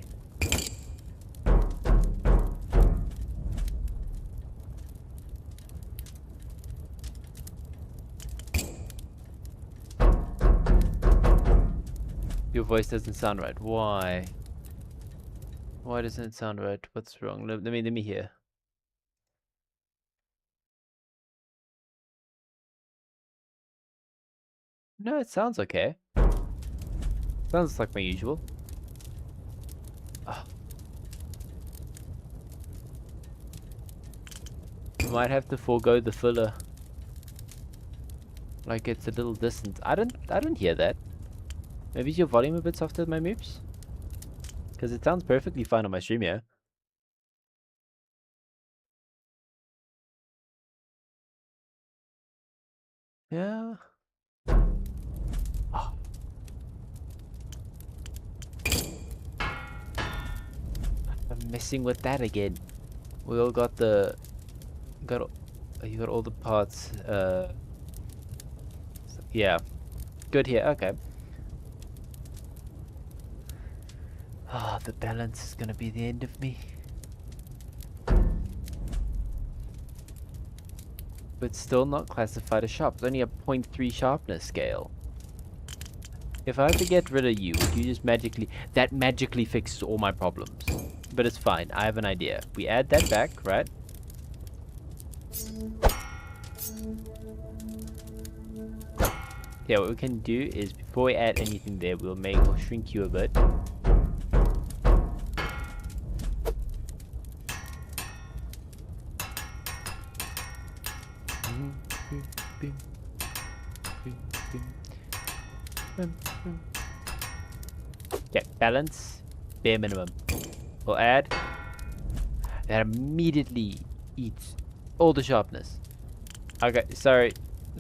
Your voice doesn't sound right. Why? Why doesn't it sound right? What's wrong? Let me hear. No, it sounds okay. Sounds like my usual. Oh. Might have to forego the filler. Like it's a little distant. I don't hear that. Maybe is your volume a bit softer than my moves? Because it sounds perfectly fine on my stream here. Yeah. Oh. I'm messing with that again. We all got the... You got all the parts. Yeah. Good here. Okay. Ah, the balance is gonna be the end of me. But still not classified as sharp. It's only a 0.3 sharpness scale. If I had to get rid of you, would you just magically... That magically fixes all my problems. But it's fine. I have an idea. We add that back, right? Yeah, what we can do is before we add anything there, we'll shrink you a bit. Okay, balance, bare minimum. We'll add. That immediately eats all the sharpness. Okay, sorry,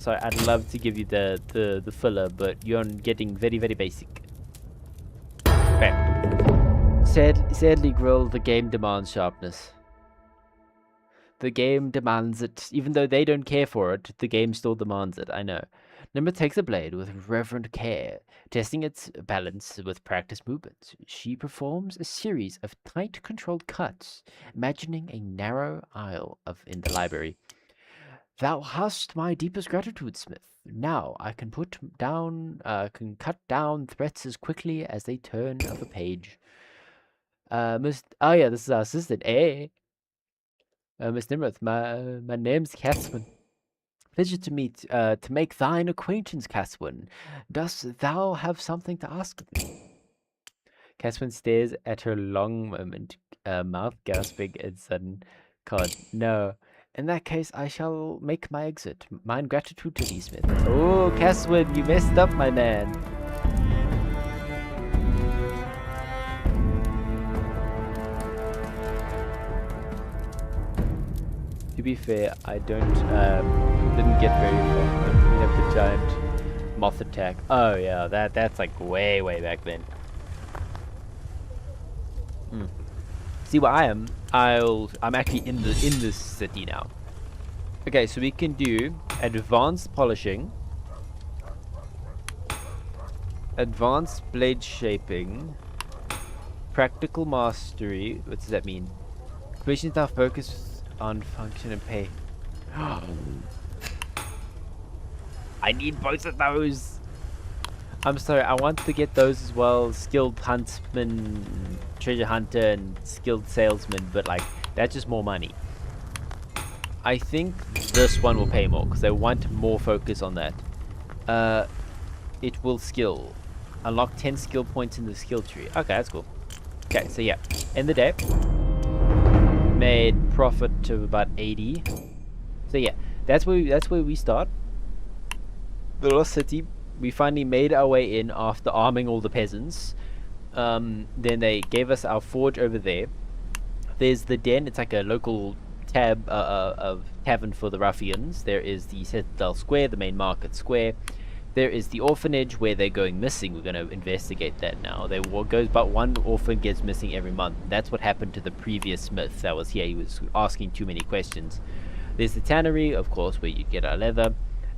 I'd love to give you the filler, but you're getting very basic. Okay. Sadly, Grill, the game demands sharpness. The game demands it, even though they don't care for it. The game still demands it. I know. Nimrod takes the blade with reverent care, testing its balance with practiced movements. She performs a series of tight, controlled cuts, imagining a narrow aisle in the library. Thou hast my deepest gratitude, Smith. Now I can cut down threats as quickly as they turn of a page. Oh yeah, this is our assistant. Hey, Miss Nimrod, my name's Catherine. Pleasure to make thine acquaintance, Caswin. Dost thou have something to ask of me? Caswin stares at her long moment, mouth gasping in sudden God, no. In that case, I shall make my exit. Mine gratitude to thee, Smith. Oh, Caswin, you messed up, my man. To be fair, I didn't get very far. We have the giant moth attack. Oh yeah, that's like way back then. See where I am? I'm actually in this city now. Okay, so we can do advanced polishing, advanced blade shaping, practical mastery. What does that mean? Completion is now focused on function and pay. I need both of those. I'm sorry, I want to get those as well. Skilled huntsman, treasure hunter, and skilled salesman, but like that's just more money. I think this one will pay more because they want more focus on that. It will skill. Unlock 10 skill points in the skill tree. Okay, that's cool. Okay, so yeah, end the day. Made profit of about 80. So yeah, that's where we start. The lost city. We finally made our way in after arming all the peasants. Then they gave us our forge over there. There's the den. It's like a local tavern for the ruffians. There is the Citadel Square, the main market square. There is the orphanage where they're going missing. We're going to investigate that now. Goes but one orphan gets missing every month. That's what happened to the previous smith that was here. He was asking too many questions. There's the tannery, of course, where you get our leather.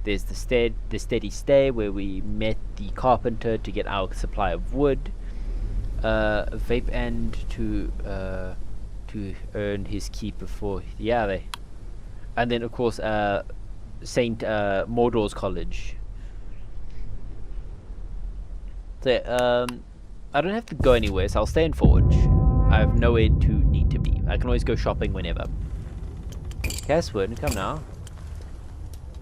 There's the steady stay where we met the carpenter to get our supply of wood. Vape and to earn his keep before and then of course Saint Mordor's College. So I don't have to go anywhere, so I'll stay in Forge. I have nowhere to need to be. I can always go shopping whenever. Caswood, come now.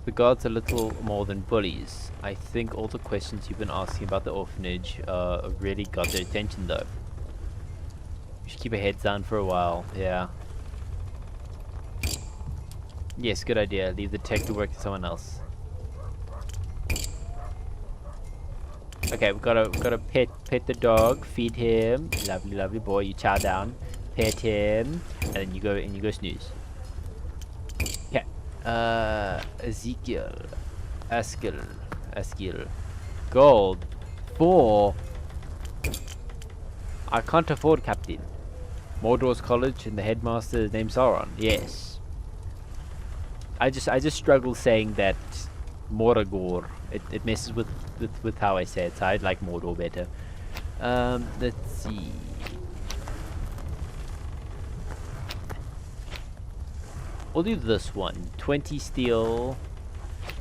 The guards are little more than bullies. I think all the questions you've been asking about the orphanage really got their attention though. We should keep our heads down for a while, yeah. Yes, good idea. Leave the tech to work to someone else. Okay, we've gotta pet the dog, feed him. Lovely boy, you chow down. Pet him, and then you go snooze. Okay. Ezekiel. Askil. Gold. 4. I can't afford, Captain. Mordor's College and the headmaster's name's Sauron. Yes. I just struggle saying that Moragor. It messes with how I say it, so I'd like Mordor better. Let's see. We'll do this one. 20 steel.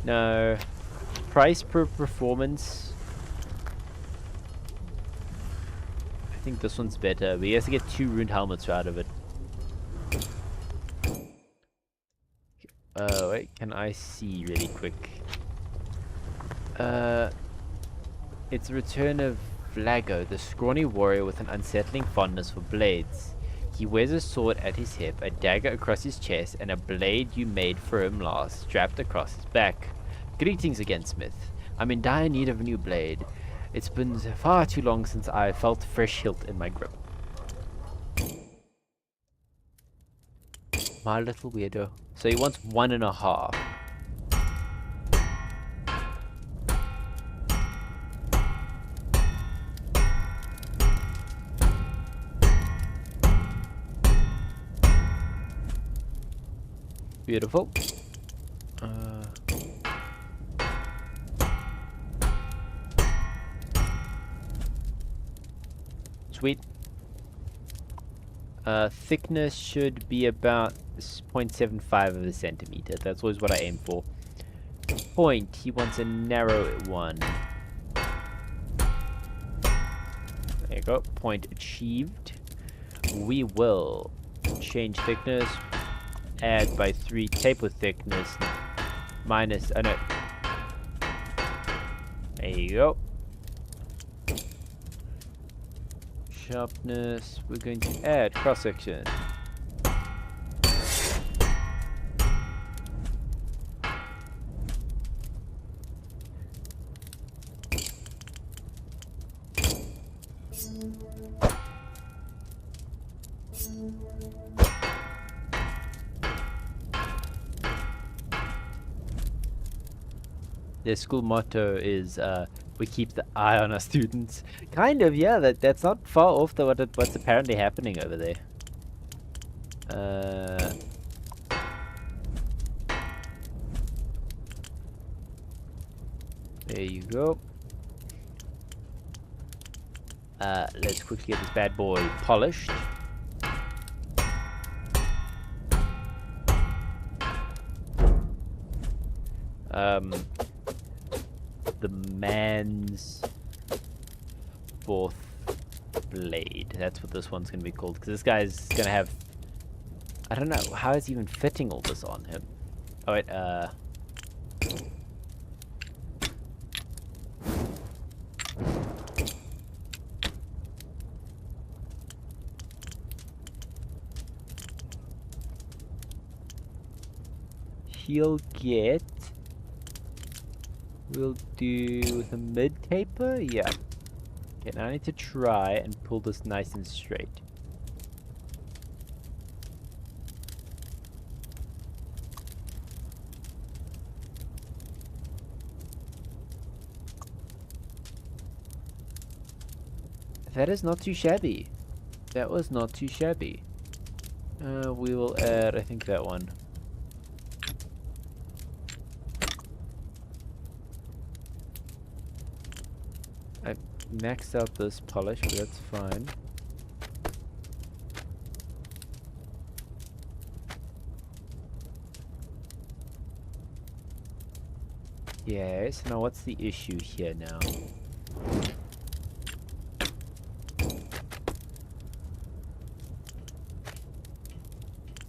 No. Price per performance. I think this one's better. We have to get 2 ruined helmets out of it. Wait, can I see really quick? It's the return of Vlago, the scrawny warrior with an unsettling fondness for blades. He wears a sword at his hip, a dagger across his chest, and a blade you made for him last, strapped across his back. Greetings again, Smith. I'm in dire need of a new blade. It's been far too long since I felt a fresh hilt in my grip. My little weirdo. So he wants 1.5. Sweet. Thickness should be about 0.75 of a centimeter. That's always what I aim for. Point. He wants a narrow one. There you go. Point achieved. We will change thickness. Add by 3. Taper thickness. Minus. Oh no. There you go. Sharpness. We're going to add cross section. Their school motto is we keep the eye on our students. Kind of, yeah. That's not far off what's apparently happening over there. There you go. Let's quickly get this bad boy polished. The man's 4th blade. That's what this one's gonna be called. Because this guy's gonna have... I don't know. How is he even fitting all this on him? Oh wait, he'll get... We'll do with a mid taper? Yeah. Okay, now I need to try and pull this nice and straight. That is not too shabby. That was not too shabby. We will add, I think, that one. I maxed out this polish, but that's fine. Yes, now what's the issue here now?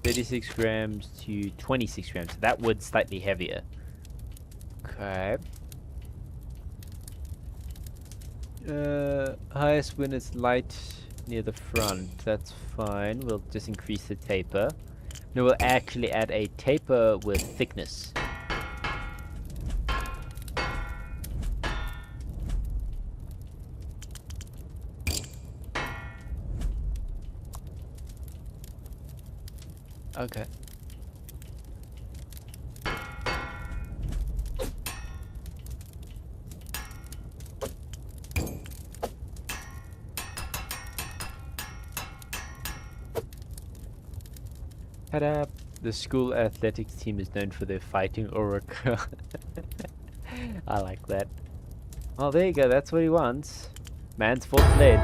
$36 grams to 26 grams. So that wood's slightly heavier. Okay. Highest when it's light near the front. That's fine. We'll just increase the taper. No, we'll actually add a taper with thickness. Okay. Ta-da! The school athletics team is known for their fighting aura. I like that. Well, there you go. That's what he wants. Man's 4th blade.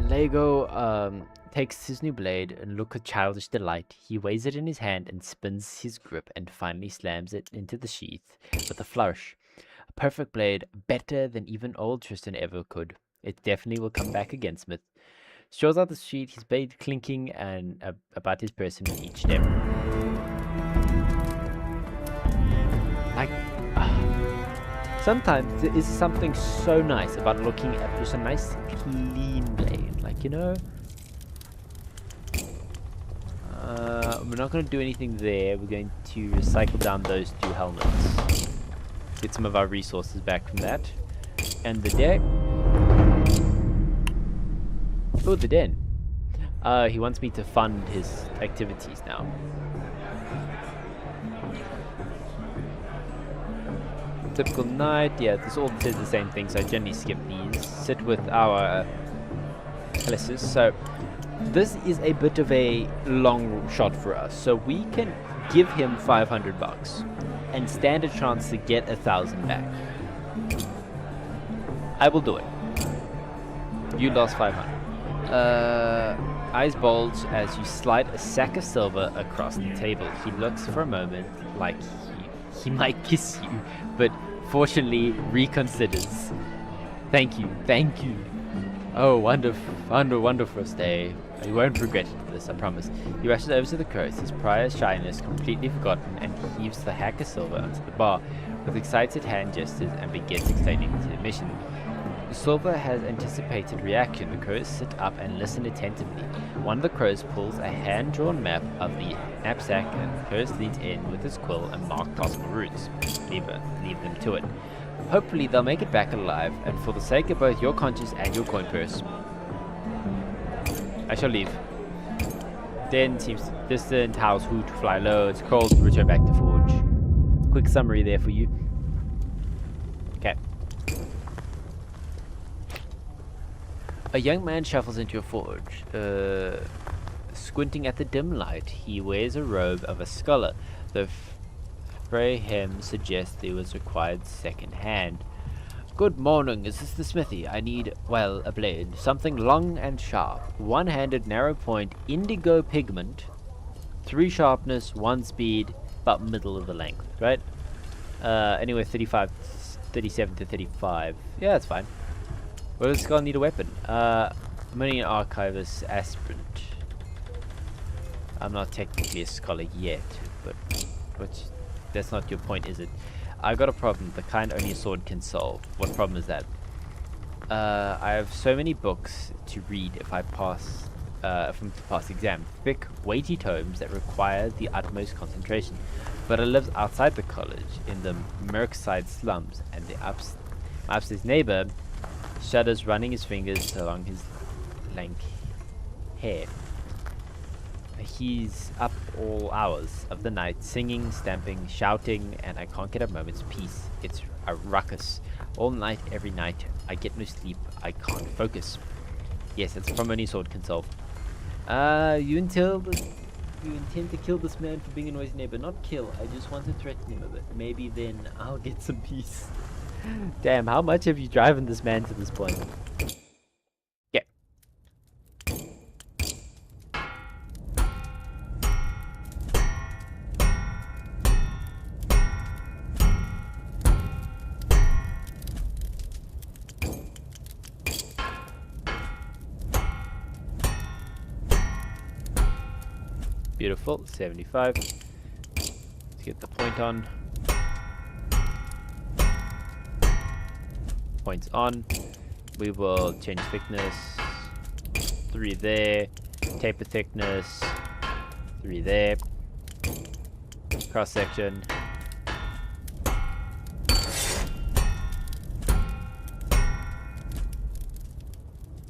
Lego takes his new blade and look at childish delight. He weighs it in his hand and spins his grip and finally slams it into the sheath with a flourish. A perfect blade, better than even old Tristan ever could. It definitely will come back again, Smith. Straws out the sheet, his blade clinking and about his person with each step. Like, sometimes there is something so nice about looking at just a nice clean blade. Like, you know, we're not going to do anything there. We're going to recycle down those 2 helmets. Get some of our resources back from that. And the deck. Oh, the den. He wants me to fund his activities now. Typical night. Yeah, this all says the same thing, so I generally skip these. Sit with our classes. So this is a bit of a long shot for us. So we can give him $500 and stand a chance to get 1,000 back. I will do it. You lost 500. Eyes bulge as you slide a sack of silver across the table. He looks for a moment like he might kiss you, but fortunately reconsiders. Thank you, thank you. Oh, wonderful stay. You won't regret this, I promise. He rushes over to the crows, his prior shyness completely forgotten, and heaves the hack of silver onto the bar with excited hand gestures and begins explaining the mission. The silver has anticipated reaction. The crows sit up and listen attentively. One of the crows pulls a hand-drawn map of the knapsack, and the first leans in with his quill and marks possible routes. Leave them to it. Hopefully they'll make it back alive, and for the sake of both your conscience and your coin purse, I shall leave. Den seems distant, house hoot, fly low, it's cold, return back to forge. Quick summary there for you. Okay. A young man shuffles into a forge. Squinting at the dim light, he wears a robe of a scholar. The fray hem suggests there was required second hand. Good morning, is this the smithy? I need, well, a blade. Something long and sharp. One-handed, narrow point, indigo pigment. 3 sharpness, 1 speed, about middle of the length, right? Anyway, 37 to 35. Yeah, that's fine. Well, does Skull need a weapon? I'm only an archivist aspirant. I'm not technically a scholar yet, but that's not your point, is it? I got a problem, the kind only a sword can solve. What problem is that? I have so many books to read if I pass, to pass exam. Thick, weighty tomes that require the utmost concentration. But I live outside the college, in the Merkside slums, and my upstairs neighbor shudders, running his fingers along his lank hair. He's up all hours of the night, singing, stamping, shouting, and I can't get a moment's peace. It's a ruckus. All night, every night. I get no sleep. I can't focus. Yes, it's from only sword can solve. You intend to kill this man for being a noisy neighbor. Not kill, I just want to threaten him a bit. Maybe then I'll get some peace. Damn, how much have you driven this man to this point? Yeah. Beautiful, 75. Let's get the point on. Points on. We will change thickness. 3 there. Taper thickness. 3 there. Cross section.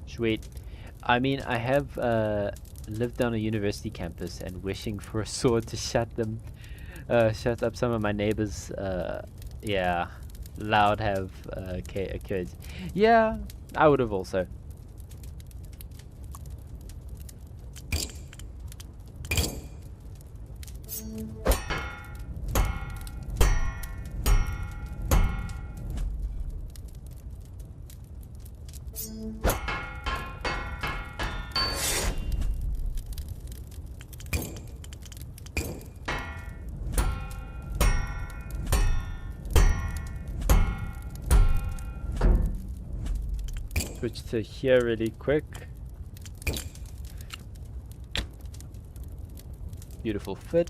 Sweet. I mean, I have lived on a university campus and wishing for a sword to shut up some of my neighbors. Yeah. Loud have occurred. Yeah, I would have also. Switch to here really quick. Beautiful fit.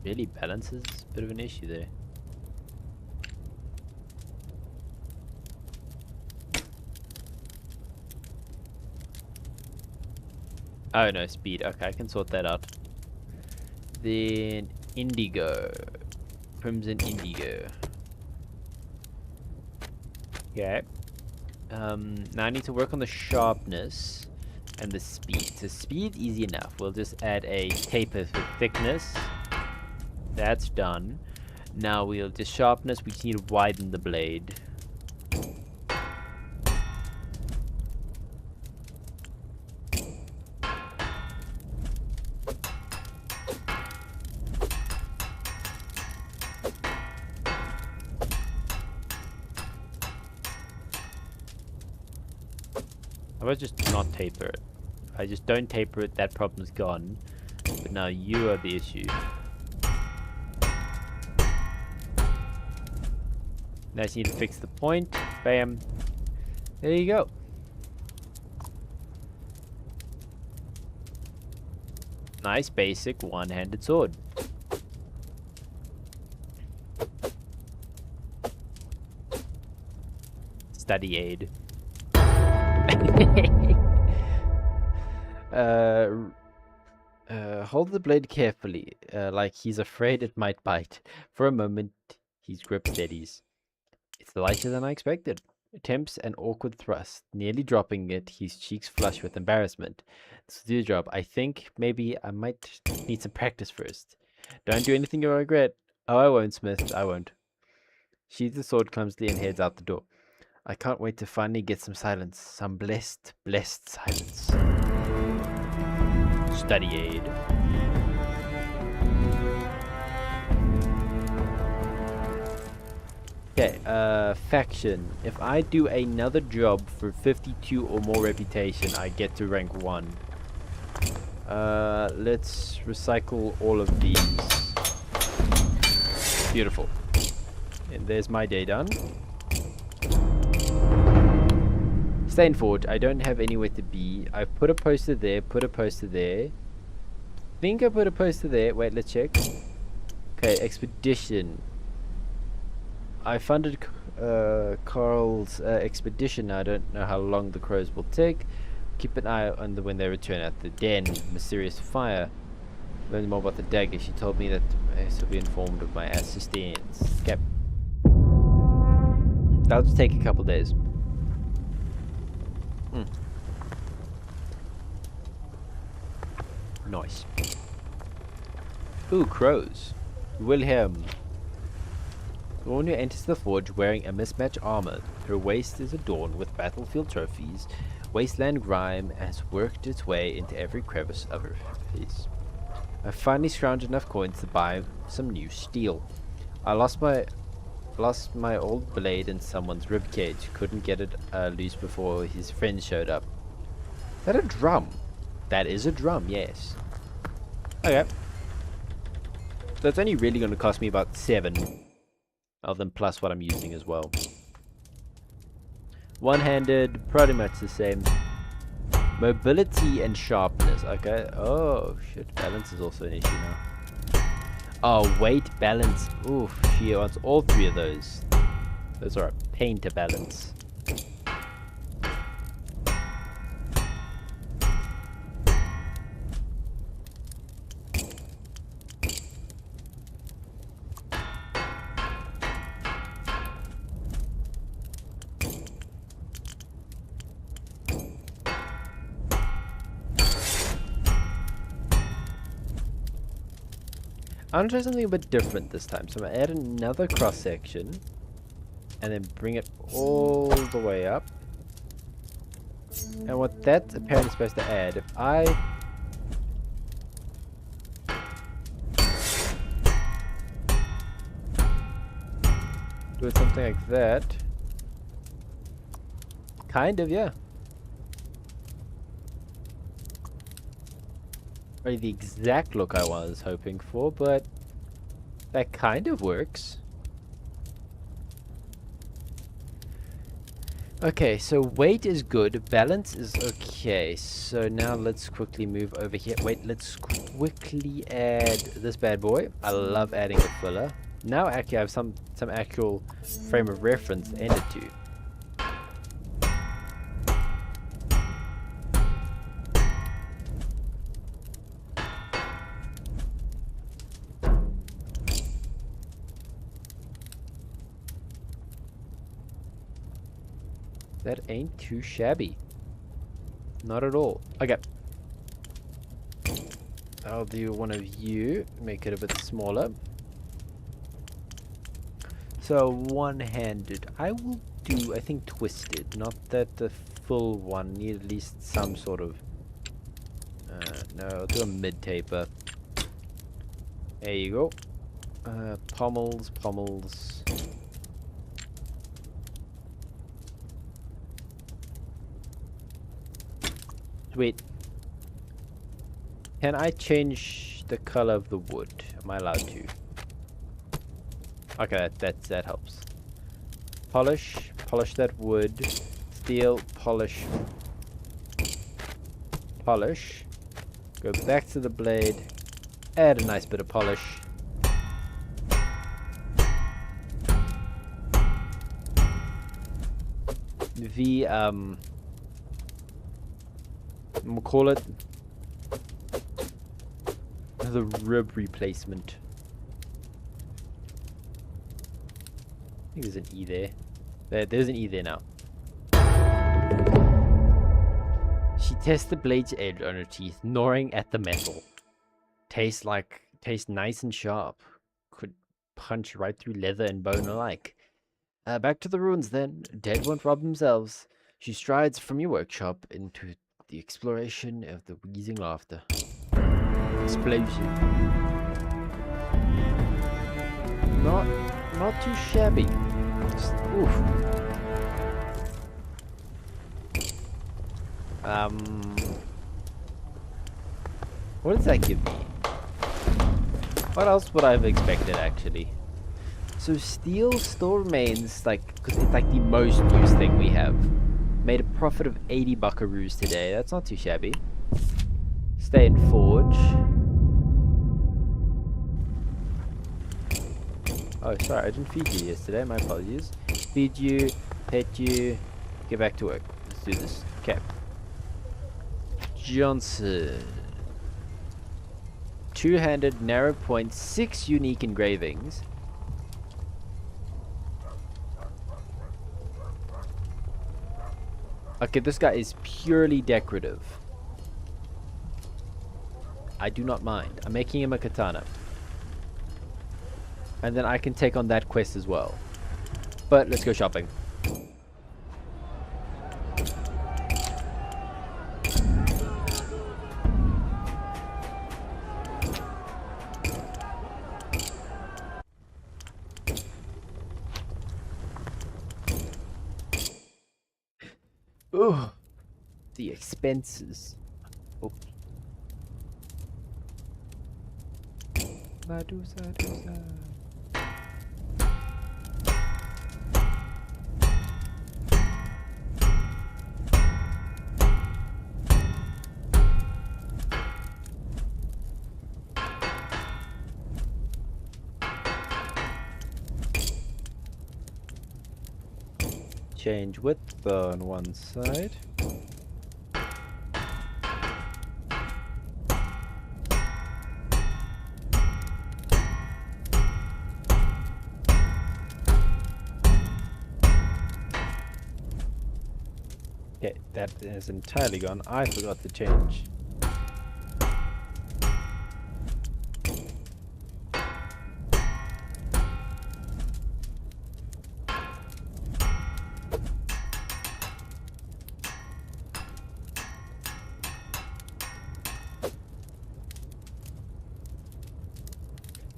Really balances, a bit of an issue there. Oh no, speed. Okay, I can sort that out. Then indigo. Crimson indigo. Okay. Now I need to work on the sharpness and the speed. So speed, easy enough. We'll just add a taper for thickness. That's done. Now we'll just sharpness. We just need to widen the blade. How about just not taper it? If I just don't taper it, that problem's gone. But now you are the issue. Now I just need to fix the point. Bam. There you go. Nice basic one-handed sword. Study aid. Hold the blade carefully, like he's afraid it might bite. For a moment, his grip steadies. It's lighter than I expected. Attempts an awkward thrust, nearly dropping it, his cheeks flush with embarrassment. This will do the job. I think maybe I might need some practice first. Don't do anything you'll regret. Oh, I won't, Smith. I won't. Sheathes the sword clumsily and heads out the door. I can't wait to finally get some silence. Some blessed, blessed silence. Study aid. Okay, faction. If I do another job for 52 or more reputation, I get to rank 1. Let's recycle all of these. Beautiful. And there's my day done. Staying forward. I don't have anywhere to be. I've put a poster there, put a poster there. Think I put a poster there. Wait, let's check. Okay, expedition. I funded Carl's expedition. I don't know how long the crows will take. Keep an eye on when they return at the den. Mysterious fire. Learn more about the dagger. She told me that I should be informed of my assistance. Okay. That'll just take a couple days. Nice. Ooh, crows. Wilhelm. The one who enters the forge wearing a mismatched armor. Her waist is adorned with battlefield trophies. Wasteland grime has worked its way into every crevice of her face. I finally scrounged enough coins to buy some new steel. I lost my old blade in someone's ribcage. Couldn't get it loose before his friends showed up. Is that a drum? That is a drum, yes. Okay. So it's only really going to cost me about 7 of them plus what I'm using as well. One-handed, pretty much the same. Mobility and sharpness. Okay. Oh shit, balance is also an issue now. Oh, weight, balance. Oof, she wants all 3 of those. Those are a pain to balance. I'm gonna try something a bit different this time. So I'm gonna add another cross section and then bring it all the way up. And what that's apparently supposed to add, if I do something like that, kind of, yeah. Really the exact look I was hoping for, but that kind of works. Okay, so weight is good, balance is okay. So now let's quickly move over here. Wait, let's quickly add this bad boy. I love adding a filler. Now actually I have some actual frame of reference to end it to. That ain't too shabby. Not at all. Okay. I'll do one of you. Make it a bit smaller. So, one-handed. I will do, I think, twisted. Not that the full one. Need at least some sort of... no, I'll do a mid-taper. There you go. Pommels, pommels... Wait. Can I change the color of the wood? Am I allowed to? Okay, that helps. Polish that wood. Steel, polish. Go back to the blade. Add a nice bit of polish. We'll call it the rib replacement. I think there's an E there. There's an E there now. She tests the blade's edge on her teeth, gnawing at the metal. Tastes nice and sharp. Could punch right through leather and bone alike. Back to the ruins then. Dead won't rob themselves. She strides from your workshop into the exploration of the wheezing laughter. Explosion. Not too shabby. Just, oof. What does that give me? What else would I have expected, actually? So steel still remains, because it's like the most used thing we have. Made a profit of 80 buckaroos today. That's not too shabby. Stay in forge. Oh, sorry, I didn't feed you yesterday. My apologies. Feed you, pet you, get back to work. Let's do this. Okay. Johnson. Two-handed, narrow point, 6 unique engravings. Okay, this guy is purely decorative. I do not mind. I'm making him a katana. And then I can take on that quest as well. But let's go shopping. Ugh. The expenses. Oh. Change width on one side. Okay, that is entirely gone. I forgot to change.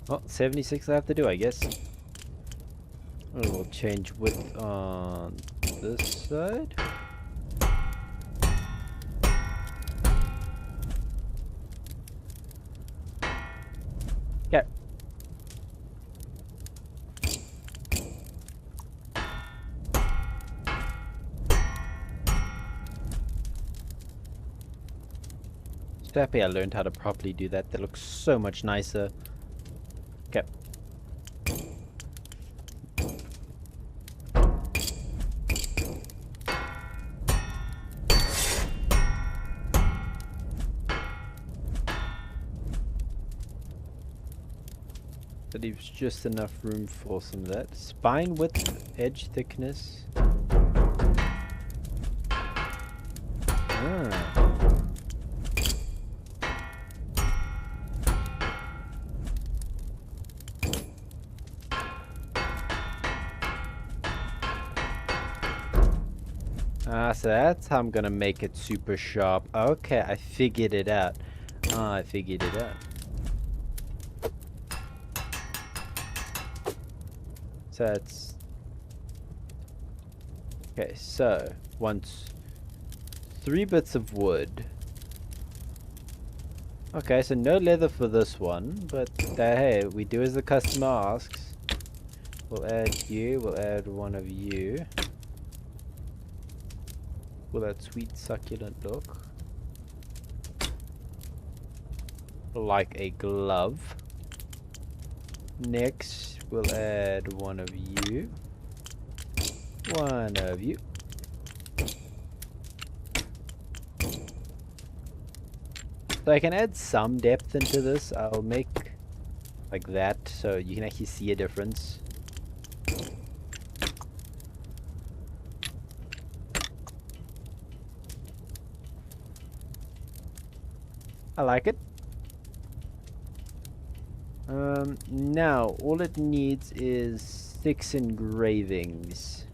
Well, 76 I have to do, I guess. We'll change width on this side. Okay. Just happy I learned how to properly do that. That looks so much nicer. Okay. That leaves just enough room for some of that. Spine width, edge thickness. Ah. So that's how I'm gonna make it super sharp. Okay, I figured it out. I figured it out. So it's... Okay, so once 3 bits of wood Okay, so no leather for this one, but hey, we do as the customer asks. We'll add you, we'll add one of you. For that sweet succulent look. Like a glove. Next, we'll add one of you. One of you. So I can add some depth into this. I'll make like that so you can actually see a difference. I like it. Now all it needs is 6 engravings.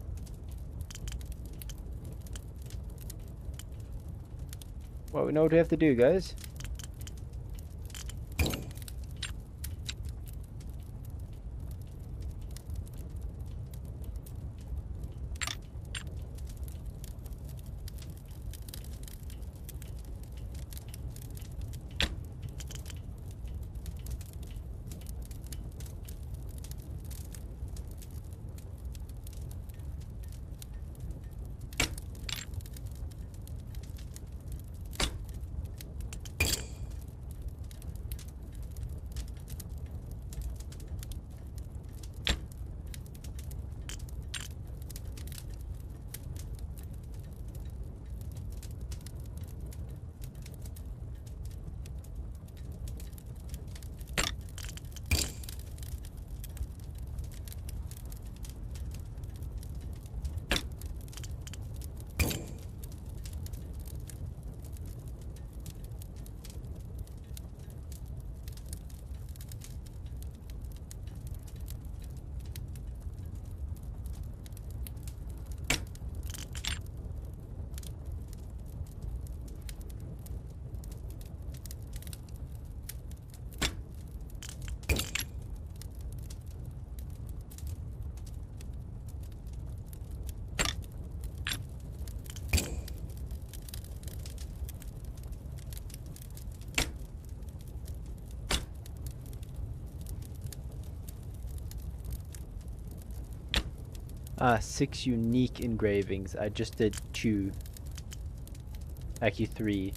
Well, we know what we have to do, guys. Ah, 6 unique engravings. I just did 2. Actually 3.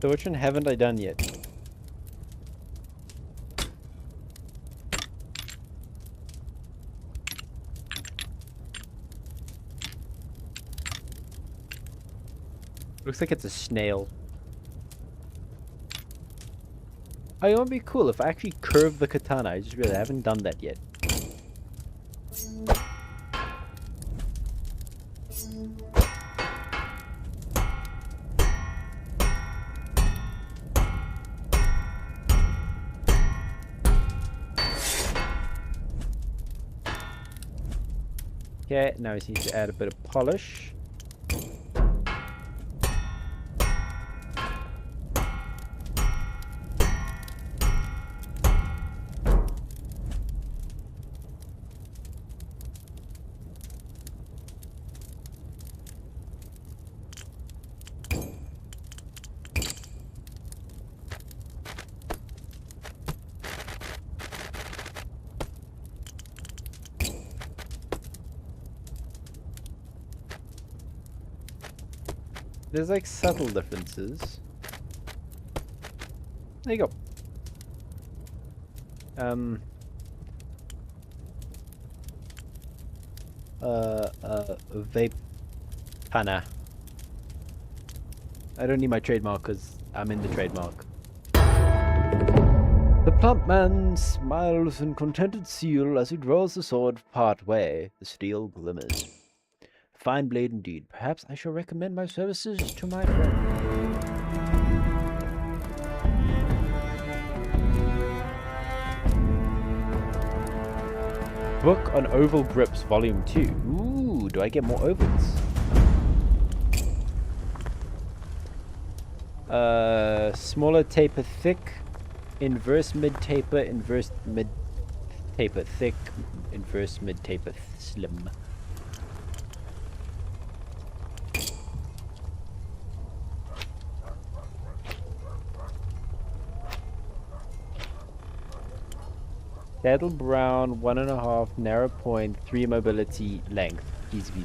So which one haven't I done yet? Looks like it's a snail. Oh, it would be cool if I actually curve the katana. I just realized I haven't done that yet. Okay, now we just need to add a bit of polish. There's like subtle differences. There you go. Vape pana. I don't need my trademark because I'm in the trademark. The plump man smiles in contented zeal as he draws the sword part way. The steel glimmers. Fine blade indeed. Perhaps I shall recommend my services to my friend. Book on Oval Grips, Volume 2. Ooh, do I get more ovals? Smaller taper thick, inverse mid taper, inverse mid taper thick, inverse mid taper slim. Saddle brown, 1.5, narrow point, 3 mobility, length. Easy peasy.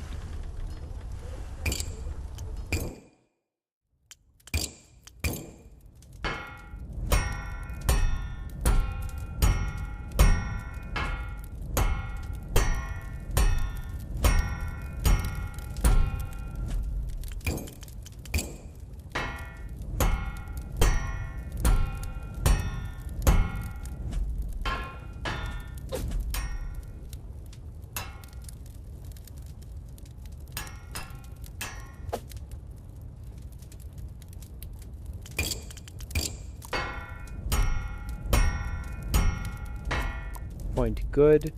Point good.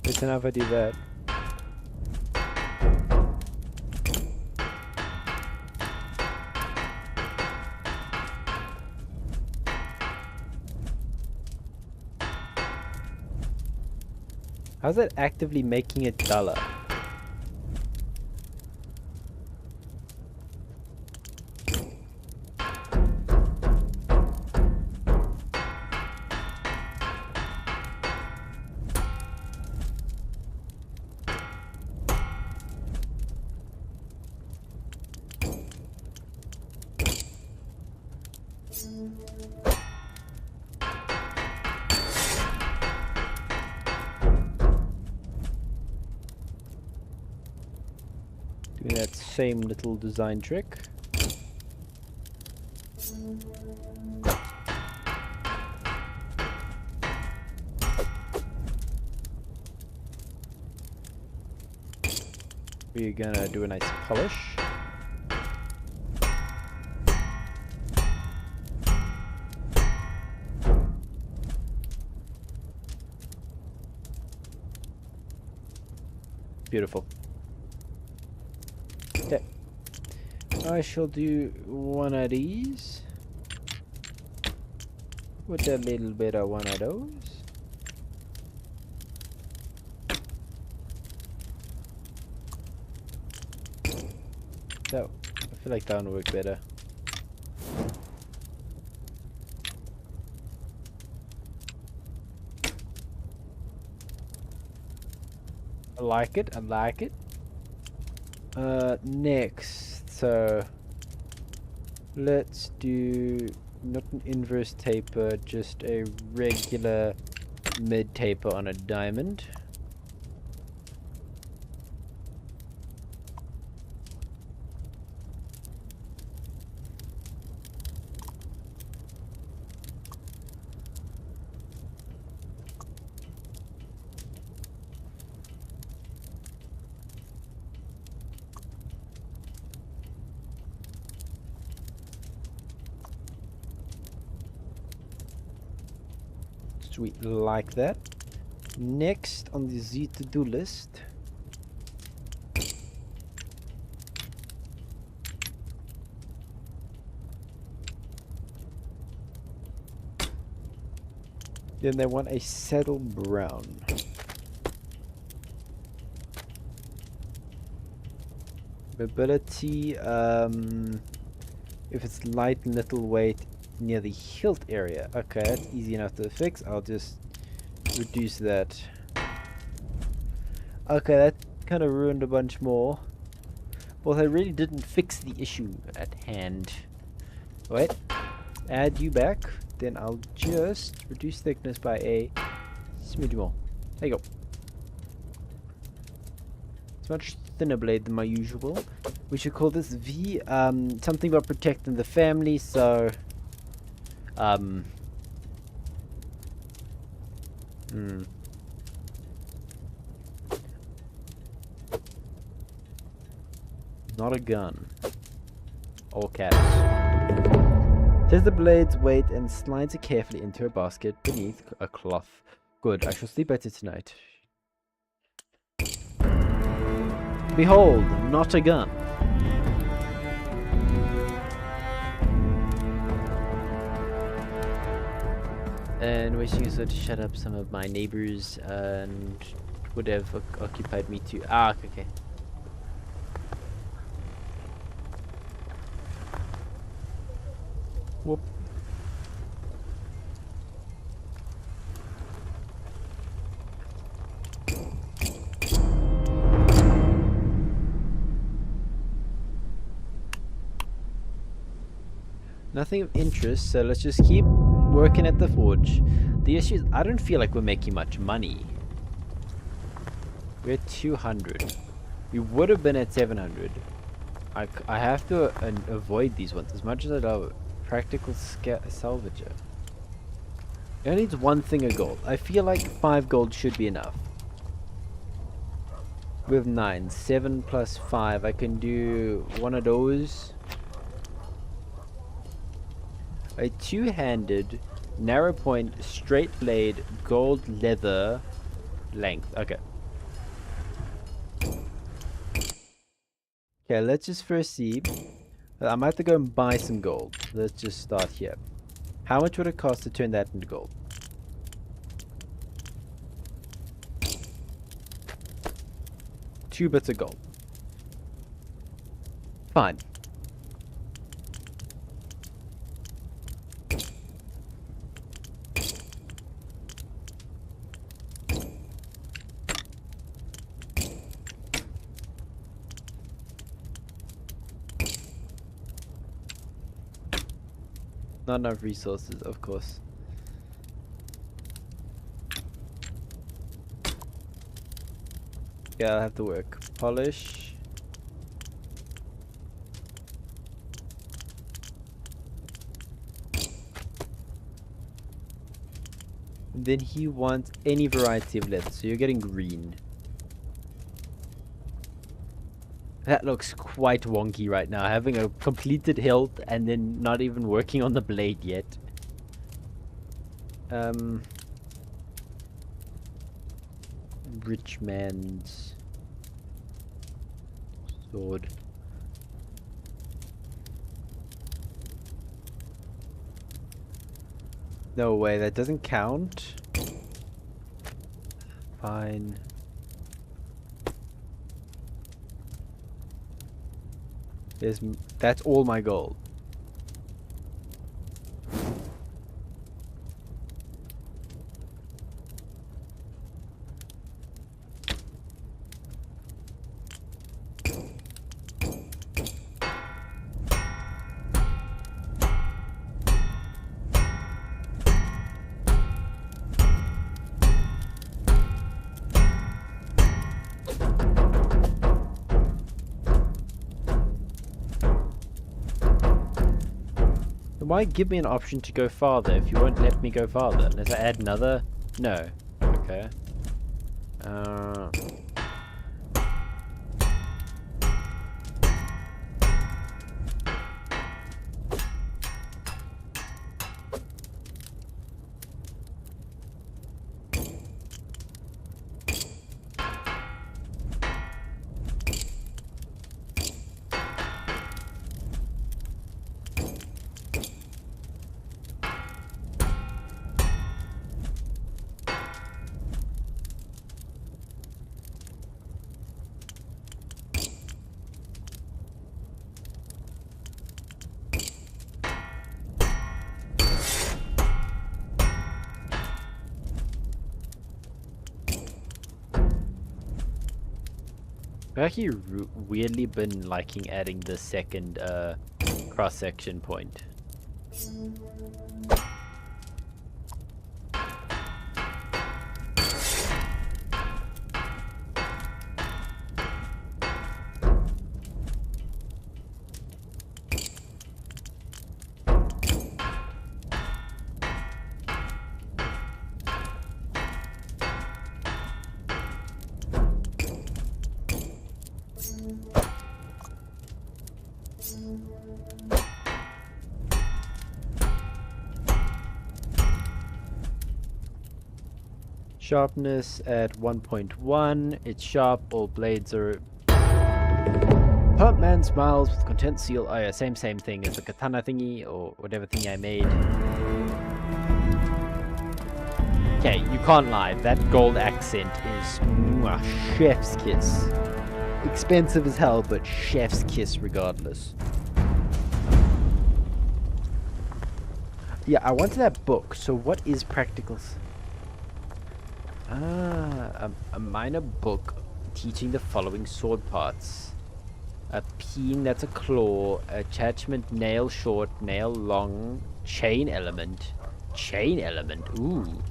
Listen if I do that. How's that actively making it duller? Doing that same little design trick. We're gonna do a nice polish. Beautiful. Okay. I shall do one of these with a little bit of one of those. So, I feel like that one will work better. I like it, I like it. Next, so let's do not an inverse taper, just a regular mid taper on a diamond. Sweet, like that. Next on the Z to-do list, then they want a saddle brown. Mobility, if it's light and little weight near the hilt area. Okay, that's easy enough to fix. I'll just reduce that. Okay, that kind of ruined a bunch more. Well, they really didn't fix the issue at hand. Wait, add you back, then I'll just reduce thickness by a smidge more. There you go. It's much thinner blade than my usual. We should call this V, something about protecting the family, so, not a gun. Or cats. Says the blade's weight and slides it carefully into a basket beneath a cloth. Good, I shall sleep better tonight. Behold, not a gun. And wishing so to shut up some of my neighbors and would have occupied me too. Ah, okay. Whoop. Nothing of interest, so let's just keep working at the forge. The issue is I don't feel like we're making much money. We're at 200. We would have been at 700. I have to avoid these ones as much as I love it. Practical salvager. It only needs one thing of gold. I feel like 5 gold should be enough. We have 9. 7 plus 5. I can do one of those. A two-handed, narrow point, straight blade, gold leather length. Okay. Okay, let's just first see. I might have to go and buy some gold. Let's just start here. How much would it cost to turn that into gold? Two bits of gold. Fine. Not enough resources, of course. Yeah, I'll have to work. Polish. And then he wants any variety of leather, so you're getting green. That looks quite wonky right now, having a completed hilt and then not even working on the blade yet. Rich man's sword. No way, that doesn't count. Fine. That's all my gold. Why give me an option to go farther if you won't let me go farther? Unless I add another? No. Okay. I've actually weirdly been liking adding the second cross-section point. Sharpness at 1.1. It's sharp. All blades are. Pump man smiles with content seal. Oh yeah, same thing as the katana thingy or whatever thing I made. Okay, you can't lie. That gold accent is chef's kiss. Expensive as hell, but chef's kiss regardless. Yeah, I wanted that book. So what is practicals? A minor book teaching the following sword parts. A peen, that's a claw. Attachment, nail short, nail long. Chain element. Chain element, ooh.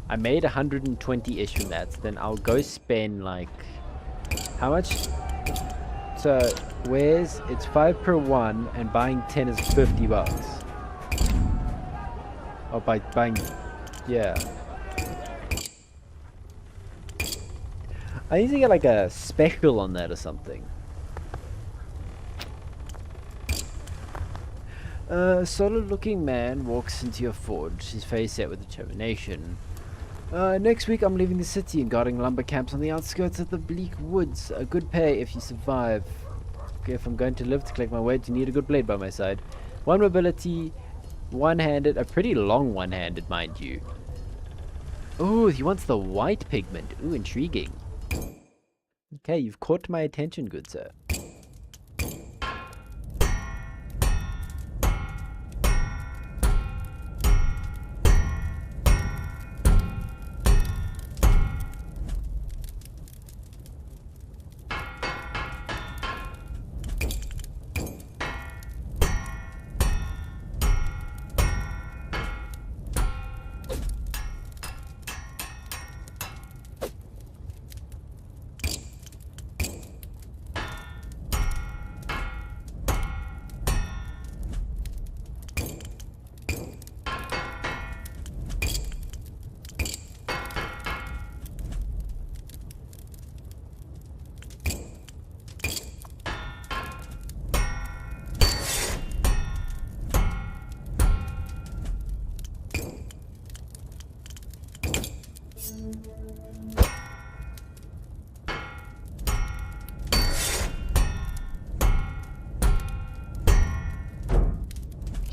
I made 120-ish from that, so then I'll go spend like... How much? So, where's... It's 5 per one, and buying 10 is 50 bucks. Oh, by buying... Yeah. I need to get like a special on that or something. A solid-looking man walks into your forge, his face set with determination. Next week I'm leaving the city and guarding lumber camps on the outskirts of the bleak woods. A good pay if you survive. If I'm going to live to collect my wage, you need a good blade by my side. 1 mobility, one-handed, a pretty long one-handed, mind you. Ooh, he wants the white pigment. Ooh, intriguing. Okay, you've caught my attention, good sir.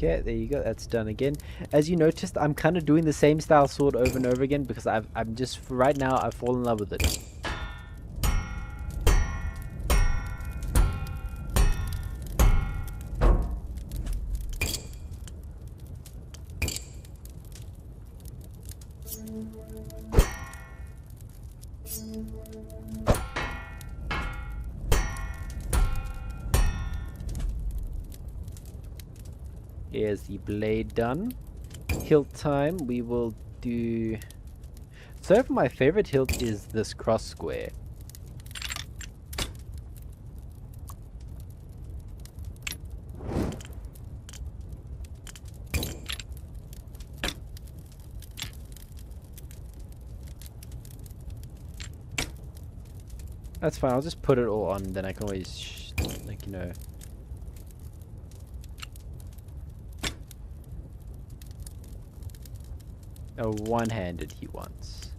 Okay, there you go, that's done again. As you noticed, I'm kind of doing the same style sword over and over again because I'm just, right now, I've fallen in love with it. Here's the blade done. Hilt time, we will do... So far my favorite hilt is this cross square. That's fine, I'll just put it all on, then I can always, like, you know... A one-handed he wants.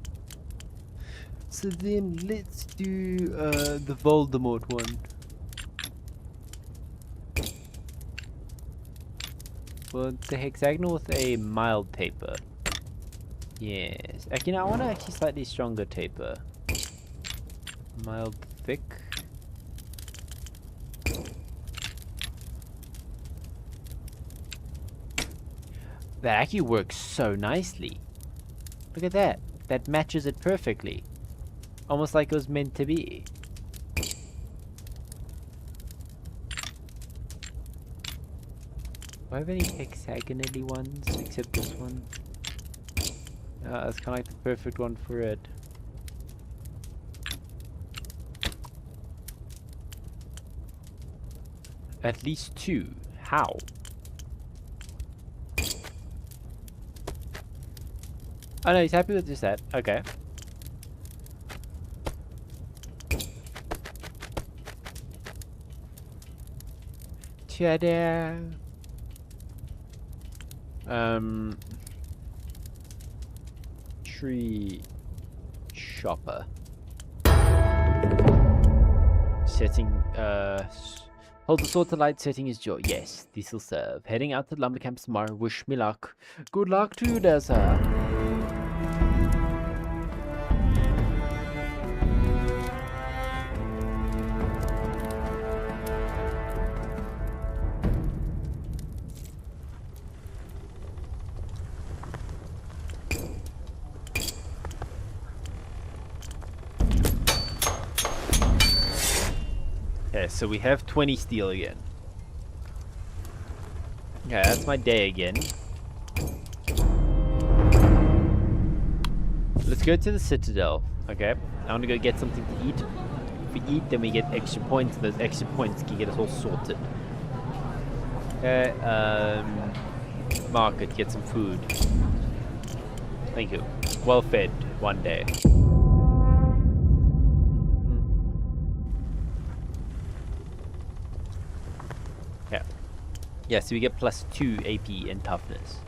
So then let's do the Voldemort one. Well, it's a hexagonal with a mild taper. Yes. Actually, no, I want to actually slightly stronger taper. Mild thick. That actually works so nicely. Look at that. that matches it perfectly. Almost like it was meant to be. Do I have any hexagonally ones except this one? That's kind of like the perfect one for it. At least 2. How? Oh no, he's happy with just that. Okay. Ta-da! Tree chopper. Setting, hold the sword to light, setting his jaw. Yes, this will serve. Heading out to the lumber camp tomorrow. Wish me luck. Good luck to you, there, sir. Okay, so we have 20 steel again. Okay, that's my day again. Let's go to the Citadel, okay? I want to go get something to eat. If we eat, then we get extra points, and those extra points can get us all sorted. Okay, market, get some food. Thank you. Well fed, one day. Yeah. Yeah, so we get +2 AP and toughness.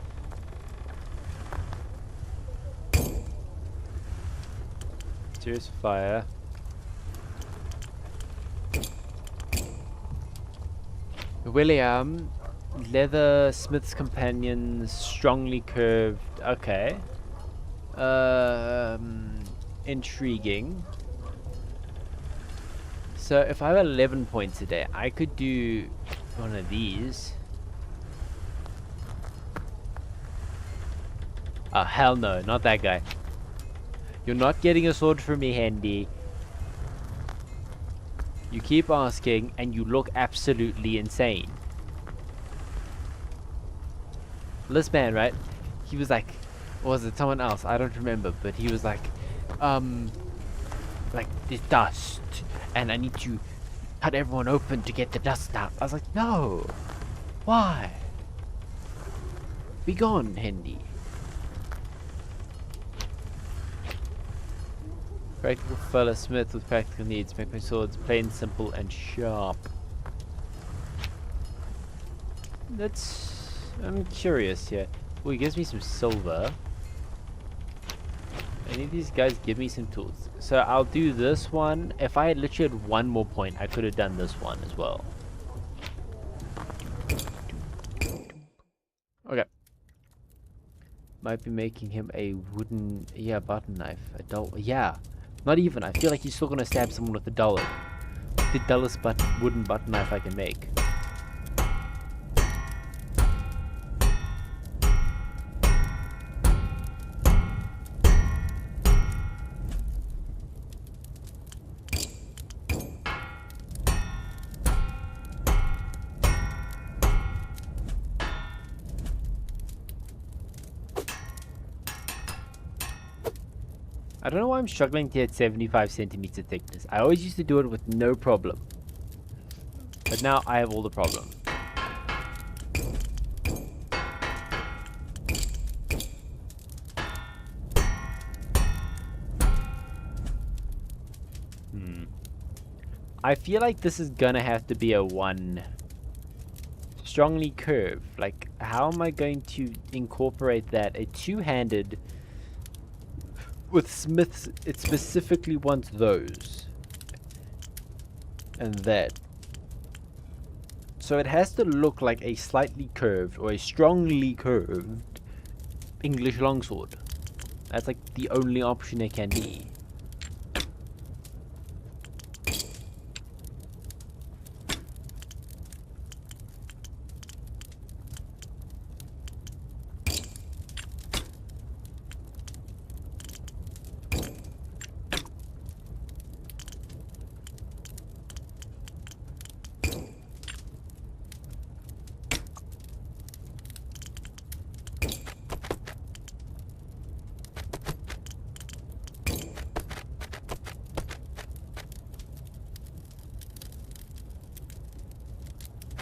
Serious fire. William, leather smith's companions, strongly curved. Okay. Intriguing. So if I have 11 points a day, I could do one of these. Oh, hell no, not that guy. You're not getting a sword from me, Handy. You keep asking, and you look absolutely insane. This man, right? He was like, or was it someone else? I don't remember, but he was like this dust, and I need to cut everyone open to get the dust out. I was like, no. Why? Be gone, Handy. Practical fellow smith with practical needs. Make my swords plain, simple, and sharp. I'm curious here. Oh, he gives me some silver. Any of these guys give me some tools. So I'll do this one. If I had literally had one more point, I could have done this one as well. Okay. Might be making him a wooden, button knife. Yeah. Not even. I feel like he's still gonna stab someone with a dollar. The dullest wooden button knife I can make. I don't know why I'm struggling to hit 75 centimeter thickness. I always used to do it with no problem. But now I have all the problem. I feel like this is gonna have to be a 1. Strongly curved. Like, how am I going to incorporate that? A 2-handed... With smiths, it specifically wants those. And that. So it has to look like a slightly curved or a strongly curved English longsword. That's like the only option it can be.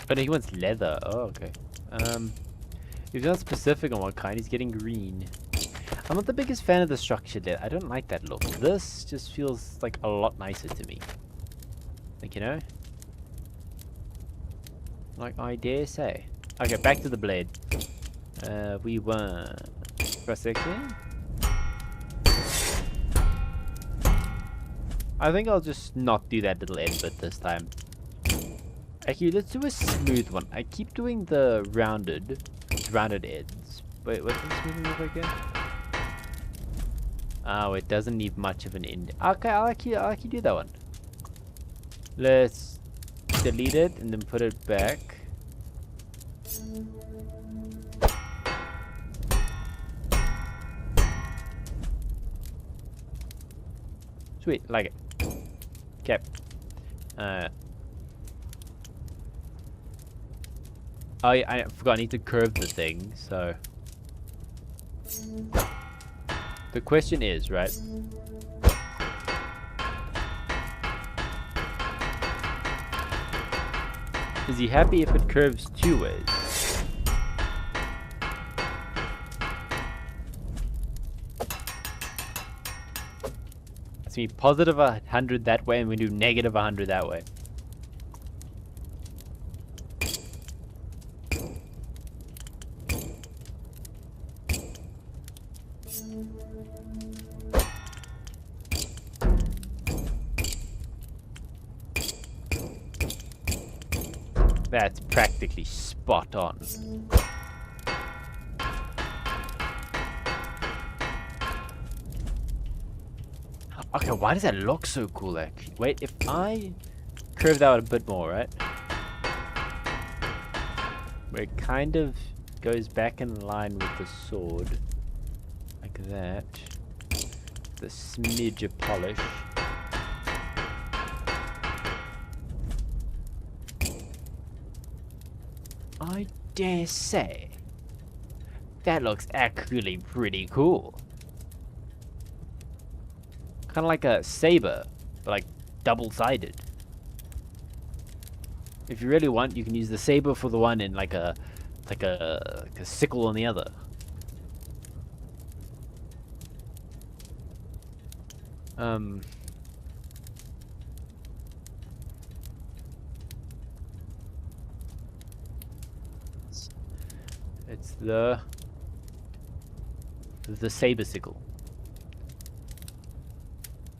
Oh no, he wants leather. Oh, okay. He's not specific on what kind. He's getting green. I'm not the biggest fan of the structured leather. I don't like that look. This just feels like a lot nicer to me. Like, you know? Like, I dare say. Okay, back to the blade. We won. For a second. I think I'll just not do that little end bit this time. Actually, let's do a smooth one. I keep doing the rounded ends. Wait, what's the smooth look again? Oh, it doesn't need much of an end. Okay, I'll actually do that one. Let's delete it and then put it back. Sweet, like it. Okay. Oh yeah, I forgot I need to curve the thing, so the question is, right? Is he happy if it curves 2 ways? So we positive 100 that way and we do negative 100 that way. That's practically spot on. Okay, why does that look so cool actually? Wait, if I curve that out a bit more, right? Where it kind of goes back in line with the sword. Like that. The smidge of polish. I dare say that looks actually pretty cool. Kind of like a saber, but like double-sided. If you really want, you can use the saber for the one and like a sickle on the other. It's the saber sickle.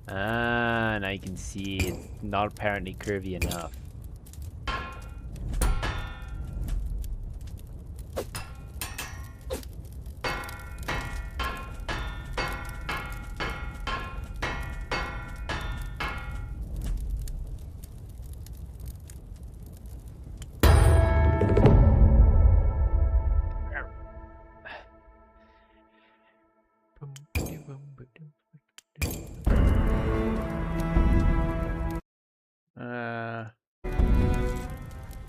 Ah, now you can see it's not apparently curvy enough.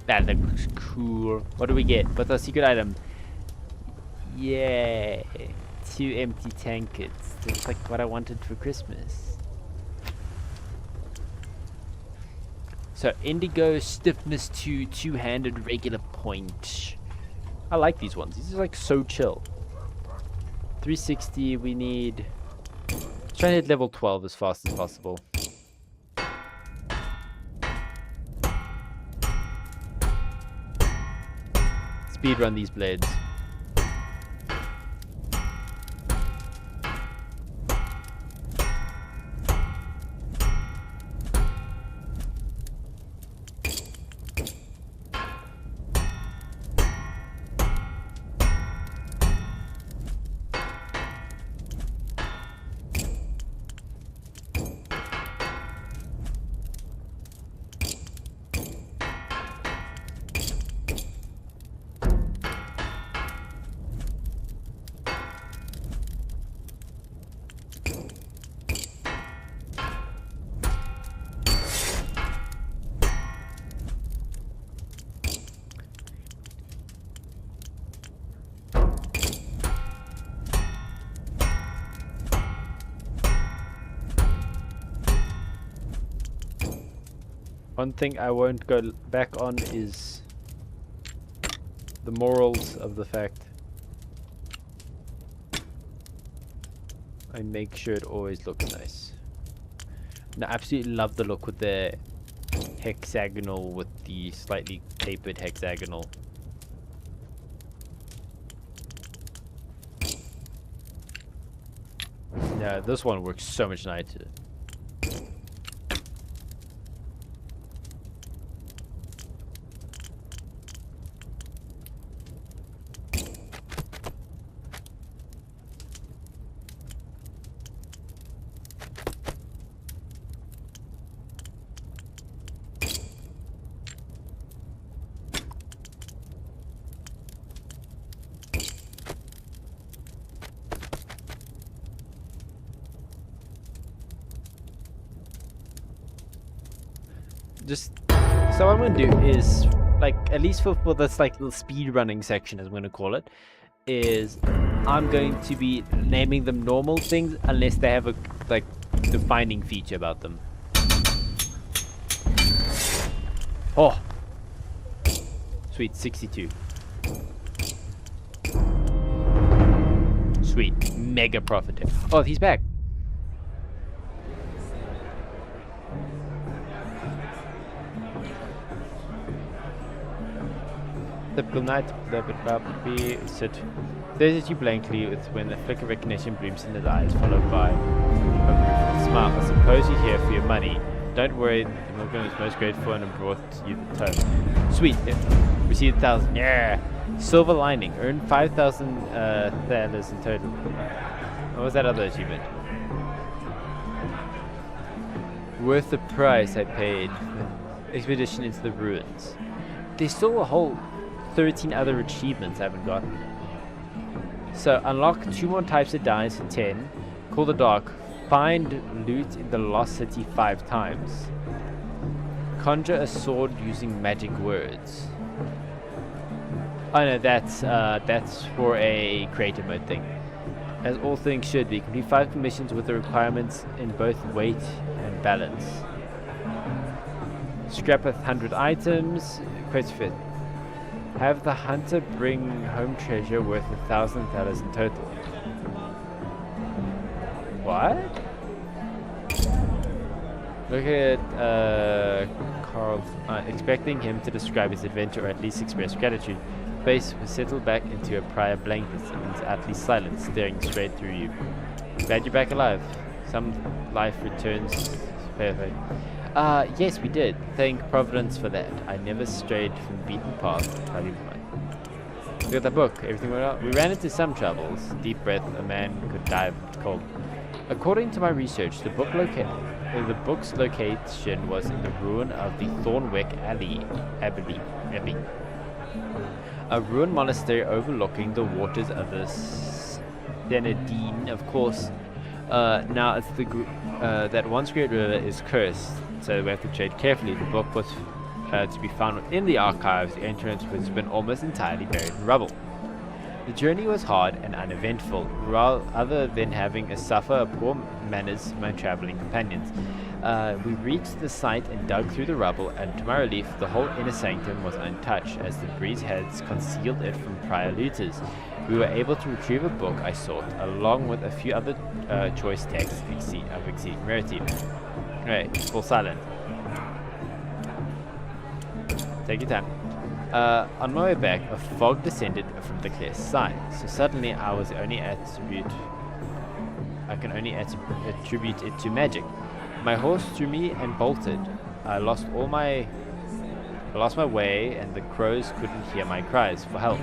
That looks cool. What do we get? What's our secret item? Yeah, 2 empty tankards. That's like what I wanted for Christmas. So indigo stiffness 2, 2-handed regular point. I like these ones. These are like so chill. 360. We need. Let's try to hit level 12 as fast as possible. Speedrun these blades. One thing I won't go back on is the morals of the fact. I make sure it always looks nice. And I absolutely love the look with the hexagonal, with the slightly tapered hexagonal. No, this one works so much nicer. Just so what I'm gonna do is, like, at least for this like little speed running section, as I'm gonna call it, is I'm going to be naming them normal things unless they have a like defining feature about them. Oh, sweet, 62. Sweet, mega profit. Oh, he's back. Typical night, probably sit. Stares at you blankly with when the flicker of recognition blooms in his eyes, followed by a smile. I suppose you're here for your money. Don't worry, the milkman was most grateful and brought you the tote. Sweet, received 1,000. Yeah. Silver lining, earned 5,000 thalers in total. What was that other achievement? Worth the price I paid. Expedition into the ruins. There's still a whole 13 other achievements I haven't gotten. So unlock 2 more types of dice in 10. Call the dark. Find loot in the lost city 5 times. Conjure a sword using magic words. Oh no, that's for a creative mode thing. As all things should be. Complete 5 missions with the requirements in both weight and balance. Scrap 100 items. Quest fit. Have the hunter bring home treasure worth 1,000 thalers in total. What? Look at Carl, expecting him to describe his adventure or at least express gratitude. Face was settled back into a prior blankness and is utterly silent, staring straight through you. Glad you're back alive. Some life returns. Perfect. Yes, we did. Thank Providence for that. I never strayed from the beaten path. Look at the book. Everything went out. We ran into some troubles. Deep breath. A man could die of cold. According to my research, the book's location was in the ruin of the Thornwick Abbey. A ruined monastery overlooking the waters of the Senedine, of course. Now it's the that once great river is cursed, so we have to tread carefully. The book was to be found within the archives. The entrance has been almost entirely buried in rubble. The journey was hard and uneventful, other than having to suffer poor manners from my traveling companions. We reached the site and dug through the rubble, and to my relief, the whole inner sanctum was untouched, as the breeze had concealed it from prior looters. We were able to retrieve a book I sought, along with a few other choice texts of exceeding rarity. Alright, full silent. Take your time. On my way back, a fog descended from the clear side, so suddenly I can only attribute it to magic. My horse threw me and bolted. I lost my way, and the crows couldn't hear my cries for help.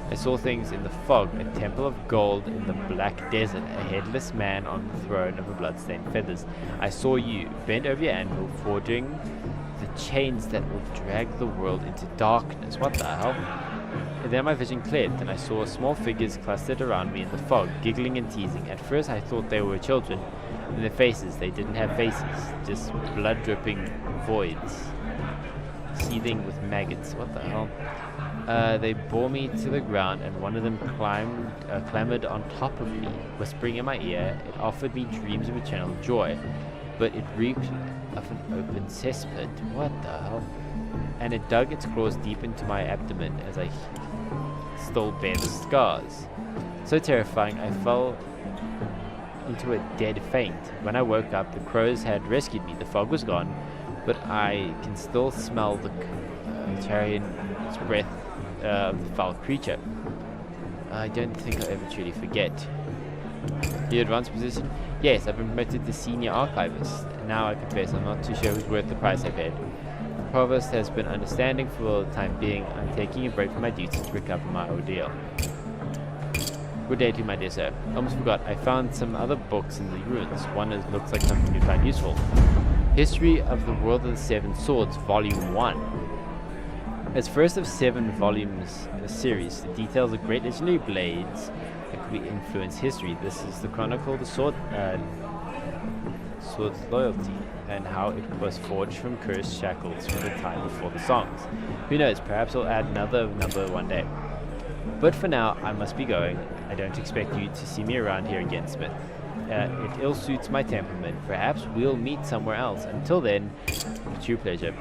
I saw things in the fog, a temple of gold in the black desert, a headless man on the throne of bloodstained feathers. I saw you, bent over your anvil, forging the chains that will drag the world into darkness. What the hell? And then my vision cleared, and I saw small figures clustered around me in the fog, giggling and teasing. At first I thought they were children. In their faces, they didn't have faces, just blood-dripping voids, seething with maggots. What the hell? They bore me to the ground, and one of them clambered on top of me, whispering in my ear. It offered me dreams of eternal joy, but it reeked of an open cesspit. What the hell? and it dug its claws deep into my abdomen as I still bear the scars. So terrifying, I fell into a dead faint. When I woke up, the crows had rescued me. The fog was gone, but I can still smell the Tarian's breath of the foul creature. I don't think I'll ever truly forget. The advanced position? Yes, I've been promoted to senior archivist. Now I confess I'm not too sure who's worth the price I paid. The provost has been understanding for the time being. I'm taking a break from my duties to recover my ordeal. Good day to you, my dear sir. Almost forgot, I found some other books in the ruins. One looks like something you find useful. History of the World of the Seven Swords, Volume 1. As first of 7 volumes in a series, it details the great legendary blades that could influence history. This is the chronicle of the sword's loyalty, and how it was forged from cursed shackles from the time before the songs. Who knows, perhaps I'll add another number one day. But for now, I must be going. I don't expect you to see me around here again, Smith. It ill suits my temperament. Perhaps we'll meet somewhere else. Until then, it's your pleasure.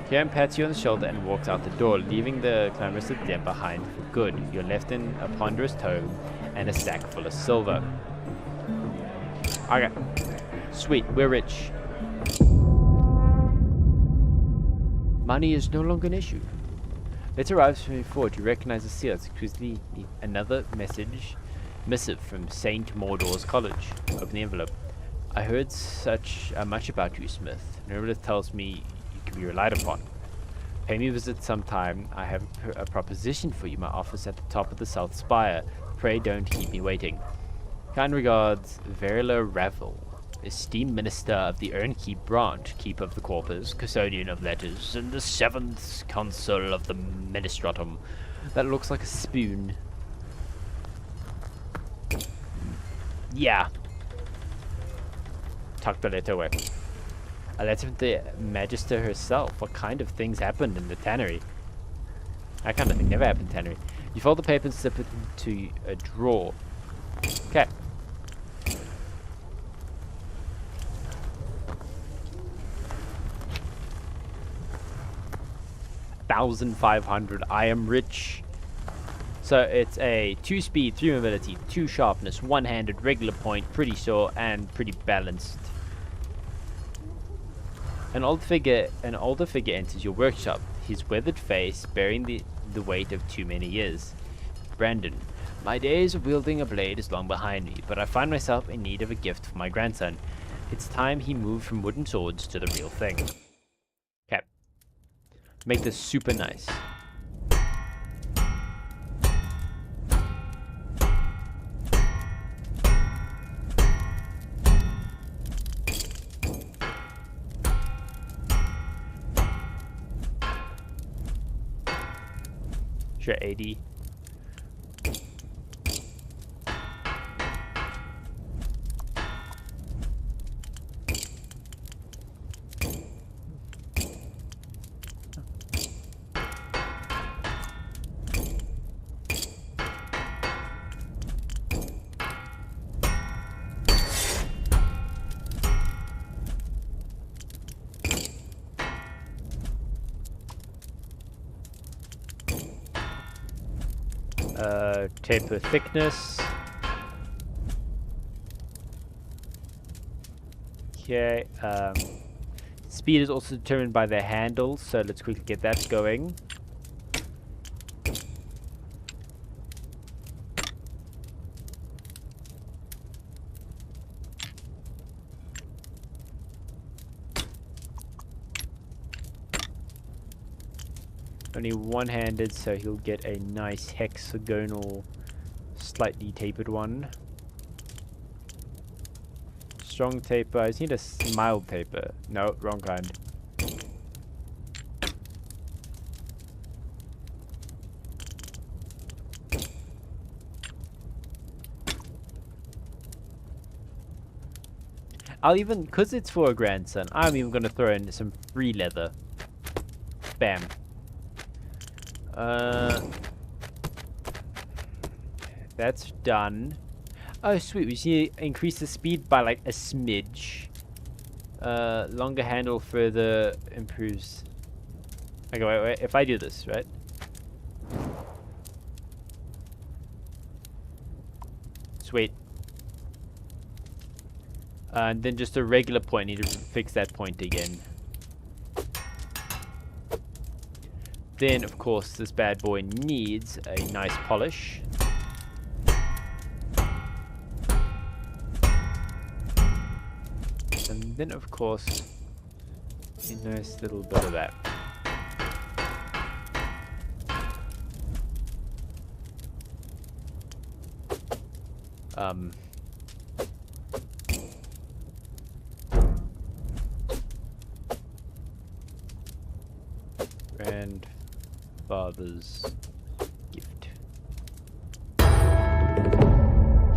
Kieran pats you on the shoulder and walks out the door, leaving the clamorous den behind for good. You're left in a ponderous tome and a sack full of silver. Okay. Sweet, we're rich. Money is no longer an issue. Letter arrives from your forge. You recognize the seal. It's exclusively another missive from Saint Mordor's College. Open the envelope. I heard much about you, Smith. Nervous tells me you can be relied upon. Pay me a visit sometime. I have a proposition for you. My office at the top of the South Spire. Pray don't keep me waiting. Kind regards, Verila Ravel, esteemed minister of the Eren Keep branch, keep of the corpus, custodian of letters, and the 7th consul of the ministratum. That looks like a spoon. Yeah. Tuck the letter away. A letter from the Magister herself. What kind of things happened in the tannery? That kind of thing never happened in the tannery. You fold the paper and slip it into a drawer. Okay. $1,500. I am rich. So it's a 2 speed, 3 mobility, 2 sharpness, 1-handed, regular point, pretty sure, and pretty balanced. An older figure enters your workshop, his weathered face bearing the weight of too many years. Brandon, my days of wielding a blade is long behind me, but I find myself in need of a gift for my grandson. It's time he moved from wooden swords to the real thing. Okay. Make this super nice. Sure, 80. Taper thickness. Okay. Speed is also determined by the handle, so let's quickly get that going. Only one-handed, so he'll get a nice hexagonal, slightly tapered one. Strong taper. I just need a mild taper. No, wrong kind. I'll even, because it's for a grandson, I'm even going to throw in some free leather. Bam. That's done. Oh, sweet. We see increase the speed by like a smidge. Longer handle further improves. Okay, wait. If I do this, right? Sweet. And then just a regular point. Need to fix that point again. Then, of course, this bad boy needs a nice polish. And then, of course, a nice little bit of that. Grandfather's gift.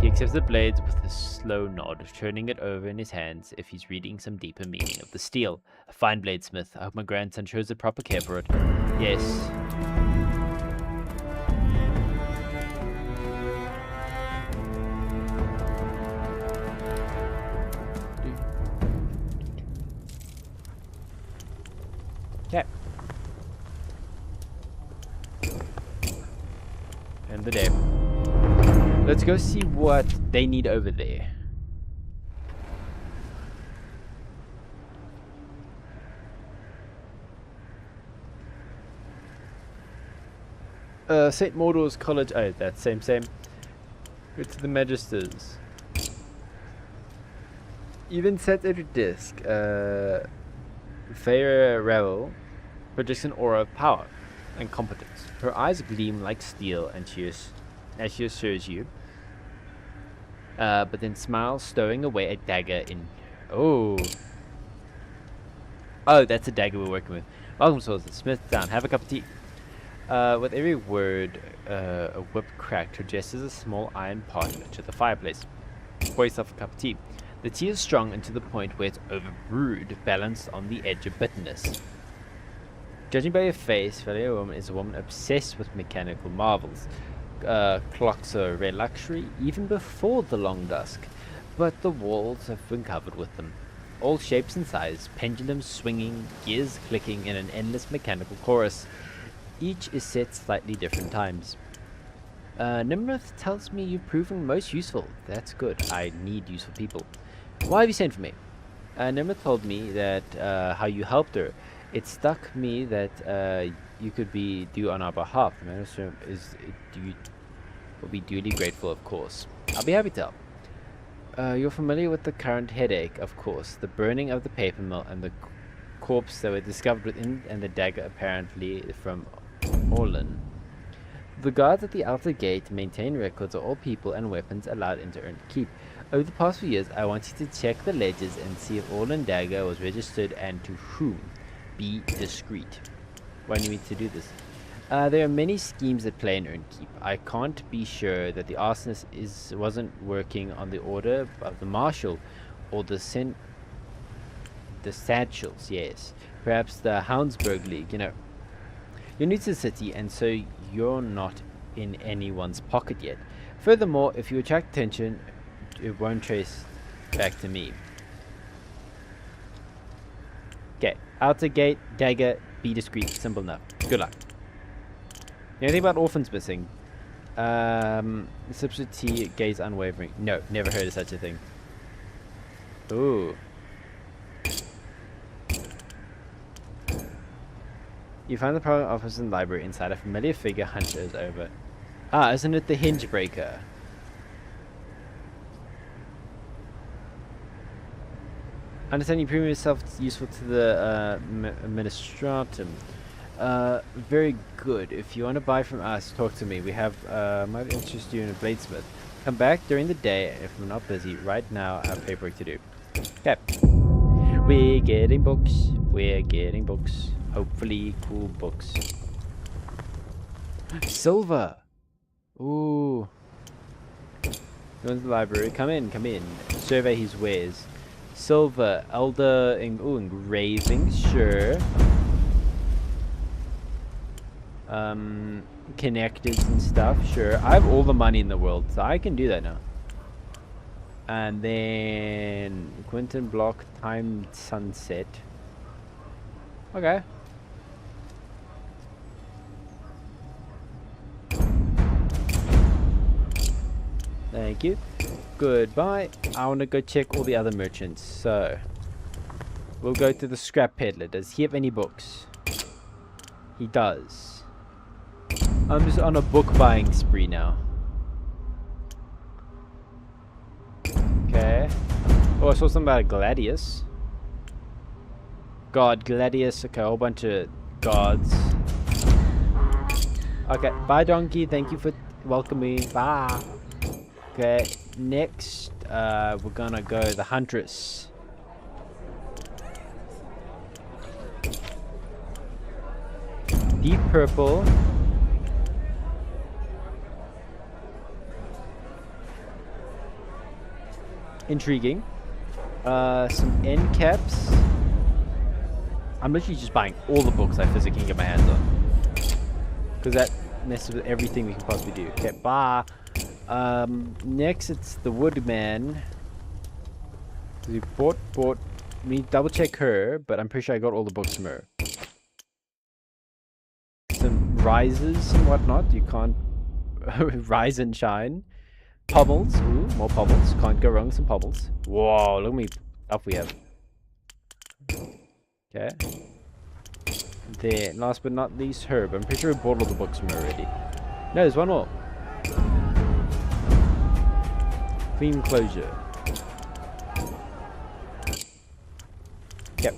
He accepts the blades with a slow nod, turning it over in his hands if he's reading some deeper meaning of the steel. A fine bladesmith. I hope my grandson shows the proper care for it. Yes. Okay. End the day. Let's go see what they need over there. St. Mordor's College. Oh, that's same. Go to the Magisters. Even set at a disk. Feyre Revel projects an aura of power and competence. Her eyes gleam like steel, and as she assures you, but then smiles, stowing away a dagger in. Oh, that's a dagger we're working with. Welcome, Swordsmith. Smith down. Have a cup of tea. With every word, a whip cracked. Her gestures a small iron pot to the fireplace. Pour yourself a cup of tea. The tea is strong and to the point where it's overbrewed, balanced on the edge of bitterness. Judging by your face, Fellow Woman is a woman obsessed with mechanical marvels. Clocks are a rare luxury, even before the long dusk, but the walls have been covered with them. All shapes and sizes, pendulums swinging, gears clicking in an endless mechanical chorus. Each is set slightly different times. Nimrith tells me you've proven most useful. That's good. I need useful people. Why have you sent for me? Nimrith told me that how you helped her. It struck me that you could be due on our behalf. The minister will be duly grateful, of course. I'll be happy to help. You're familiar with the current headache, of course. The burning of the paper mill and the corpse that were discovered within, and the dagger apparently from Orlan. The guards at the outer gate maintain records of all people and weapons allowed into Eren Keep. Over the past few years, I want you to check the ledgers and see if Orlan dagger was registered and to whom. Be discreet. Why do you need to do this? There are many schemes at play in Eren Keep. I can't be sure that the arsonist wasn't working on the order of the marshal or the satchels, yes. Perhaps the Houndsburg League, you know. You're new to the city, and so you're not in anyone's pocket yet. Furthermore, if you attract attention, it won't trace back to me. Okay, outer gate, dagger, be discreet, simple enough. Good luck. Anything about orphans missing? Sips of tea, gaze unwavering. No, never heard of such a thing. Ooh. You find the private office and library inside. A familiar figure hunches over. Ah, isn't it the hinge breaker? Understand you prove yourself useful to the administratum. Very good. If you want to buy from us, talk to me. We have might interest you in a bladesmith. Come back during the day if I'm not busy. Right now, I have paperwork to do. Okay. We're getting books. We're getting books. Hopefully, cool books. Silver. Ooh. Go into the library. Come in. Come in. Survey his wares. Silver, elder, engravings, sure. Connectors and stuff, sure. I have all the money in the world, so I can do that now. And then Quentin block, time sunset. Okay. Thank you. Goodbye. I want to go check all the other merchants. So, we'll go to the scrap peddler. Does he have any books? He does. I'm just on a book buying spree now. Okay. Oh, I saw something about a gladius. God, gladius. Okay, a whole bunch of gods. Okay, bye donkey. Thank you for welcoming. Bye. Okay, next, we're gonna go the huntress. Deep purple. Intriguing. Some end caps. I'm literally just buying all the books I physically can get my hands on. Because that messes with everything we can possibly do. Okay, bye. Next it's the woodman. We bought. We need to double check her, but I'm pretty sure I got all the books from her. Some rises and whatnot. You can't rise and shine. Pommels. Ooh, more pommels. Can't go wrong with some pommels. Whoa, look at me stuff we have. Okay. Then, last but not least, herb. I'm pretty sure we bought all the books from her already. No, there's one more. Clean closure. Yep.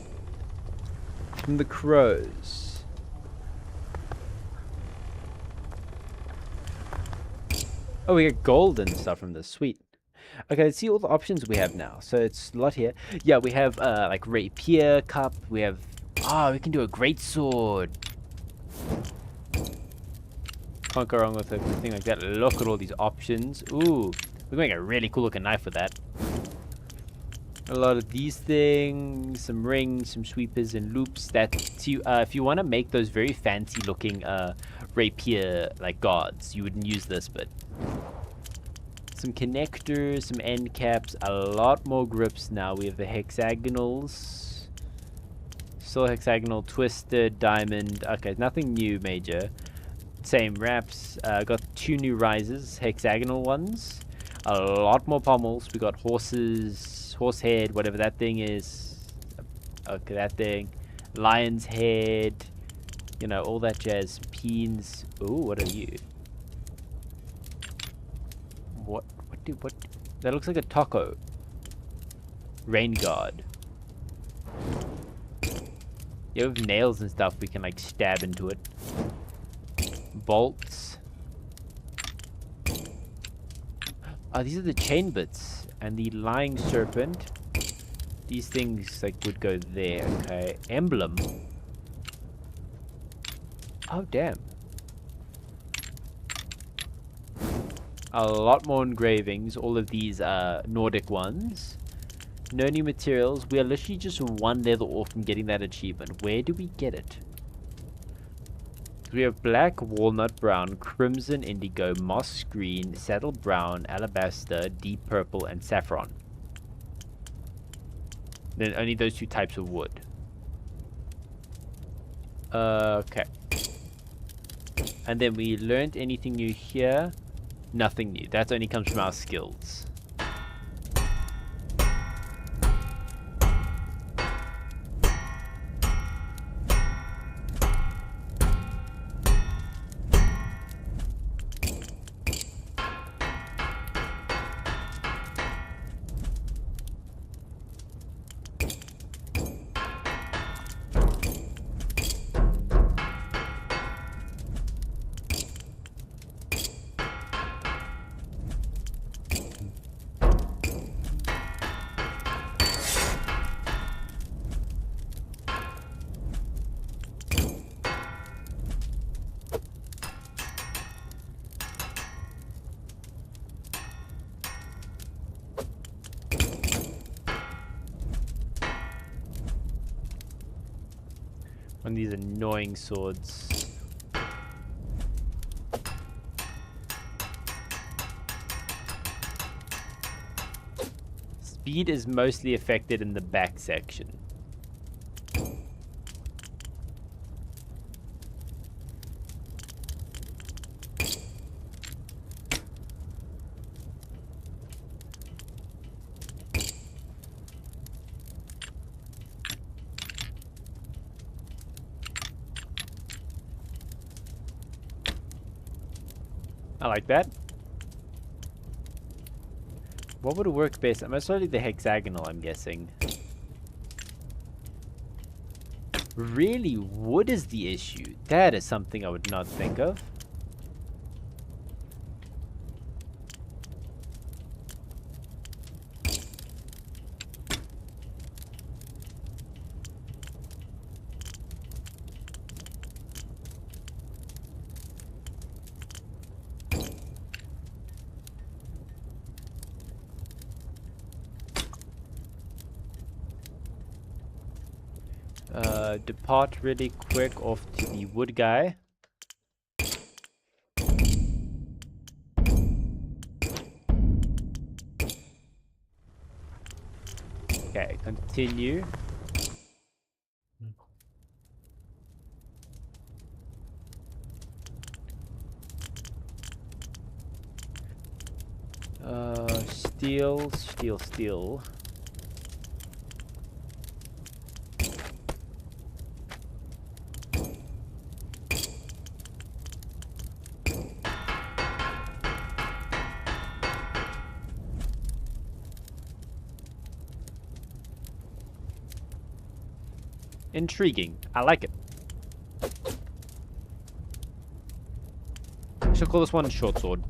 From the crows. Oh, we get gold and stuff from this. Sweet. Okay, let's see all the options we have now. So it's a lot here. Yeah, we have like rapier cup. We have we can do a great sword. Can't go wrong with a thing like that. Look at all these options. Ooh, we can make a really cool looking knife with that. A lot of these things, some rings, some sweepers and loops. That's you. If you want to make those very fancy looking rapier like guards, you wouldn't use this, but some connectors, some end caps, a lot more grips now. We have the hexagonals, still hexagonal, twisted, diamond. Okay, nothing new major. Same wraps. Got 2 new rises, hexagonal ones. A lot more pommels. We got horses, horse head, whatever that thing is. Okay, that thing. Lion's head. You know, all that jazz. Peens. Ooh, what are you? What? That looks like a taco. Rain guard. Yeah, with nails and stuff, we can like stab into it. Bolts. Oh, these are the chain bits. And the lying serpent. These things like would go there. Okay. Emblem. Oh, damn. A lot more engravings. All of these Nordic ones. No new materials. We are literally just 1 level off from getting that achievement. Where do we get it? We have black, walnut brown, crimson, indigo, moss green, saddle brown, alabaster, deep purple, and saffron. Then only those 2 types of wood. Okay. And then we learned anything new here? Nothing new. That only comes from our skills. One of these annoying swords. Speed is mostly affected in the back section. I like that. What would work best? Most likely the hexagonal, I'm guessing. Really, wood is the issue. That is something I would not think of. Depart really quick off to the wood guy. Okay, continue. Steel. Intriguing. I like it. I should call this one short sword.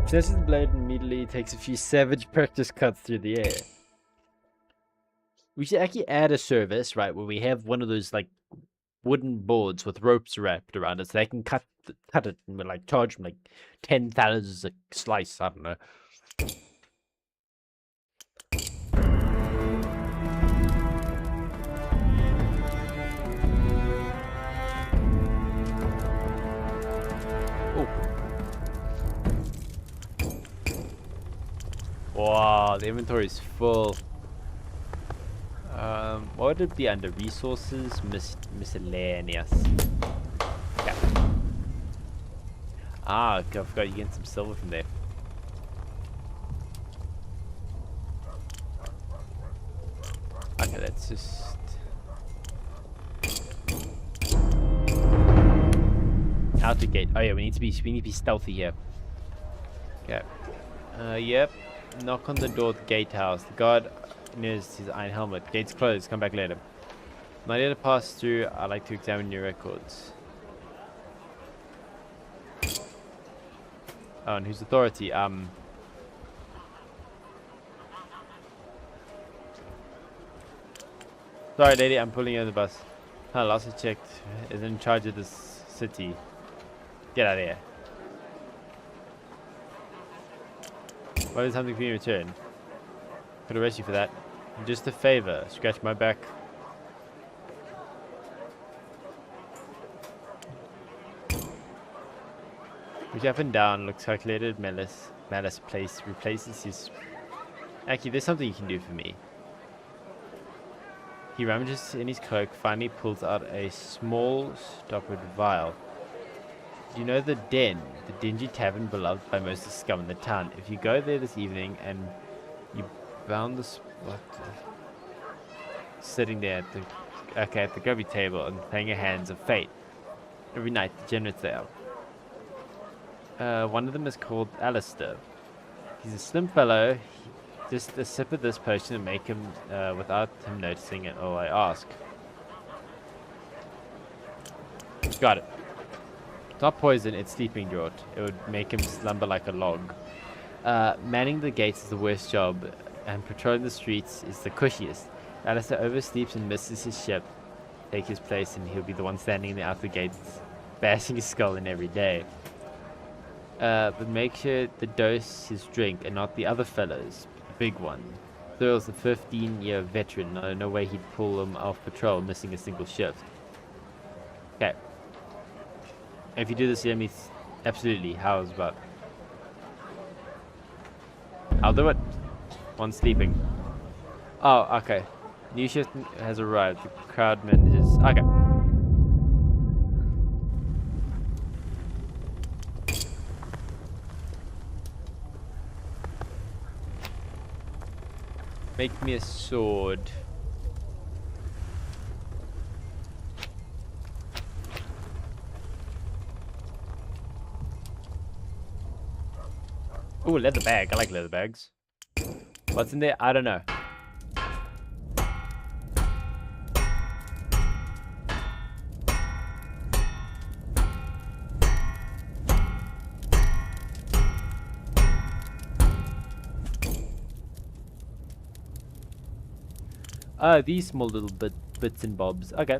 Possesses the blade and immediately takes a few savage practice cuts through the air. We should actually add a service, right, where we have one of those like wooden boards with ropes wrapped around it, so they can cut it and we like charge them like 10,000 a slice. I don't know. Wow, the inventory is full. What would it be under resources? Miscellaneous. Okay. Ah, okay, I forgot you get some silver from there. Okay, that's just outer gate. Oh yeah, we need to be stealthy here. Okay. Yep. Knock on the door of the gatehouse. The guard nears his iron helmet. Gate's closed. Come back later. Not yet to pass through. I like to examine your records. Oh, and whose authority? Sorry, lady. I'm pulling you on the bus. Last I checked, is in charge of this city. Get out of here. What is something for you in return? Could arrest you for that. Just a favor. Scratch my back. Reach up and down. Looks calculated. Malice replaces his... Actually, there's something you can do for me. He rummages in his cloak. Finally pulls out a small stoppered vial. You know the Den, the dingy tavern beloved by most of the scum in the town. If you go there this evening and you bound the spot, sitting there at the grubby table and playing your hands of fate. Every night, the degenerates there. One of them is called Alistair. He's a slim fellow. Just a sip of this potion and make him, without him noticing it, all I ask. Got it. Not poison, it's sleeping draught. It would make him slumber like a log. Manning the gates is the worst job, and patrolling the streets is the cushiest. Alistair oversleeps and misses his ship. Take his place, and he'll be the one standing in the outer gates, bashing his skull in every day. But make sure the dose his drink, and not the other fellows. The big one. Thurl's a 15-year veteran. No way he'd pull him off patrol, missing a single shift. Okay. If you do this, let me... Absolutely. How's about... I'll do it. One sleeping. Oh, okay. New shift has arrived. The crowd manages... Okay. Make me a sword. Ooh, leather bag. I like leather bags. What's in there? I don't know. These small little bits and bobs. Okay.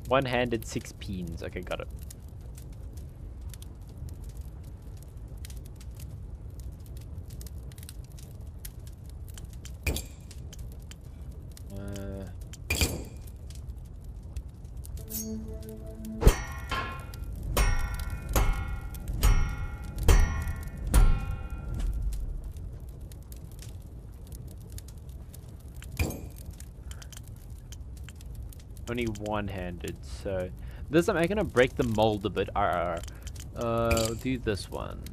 One-handed 6 peens. Okay, got it. Only one-handed, so this I'm gonna break the mold a bit. Do this one.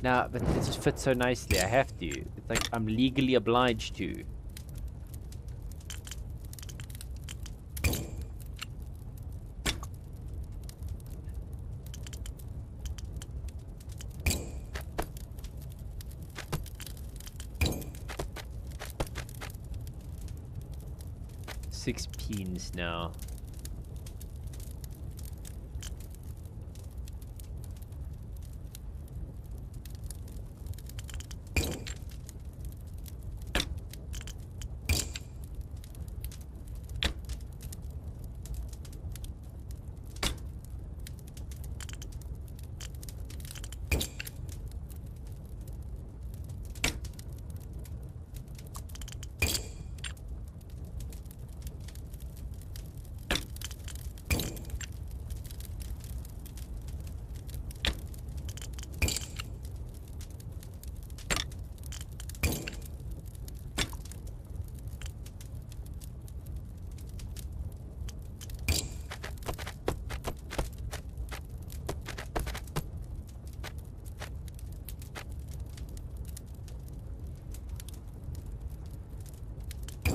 Now, but it just fits so nicely. I have to. It's like I'm legally obliged to. Six peens now.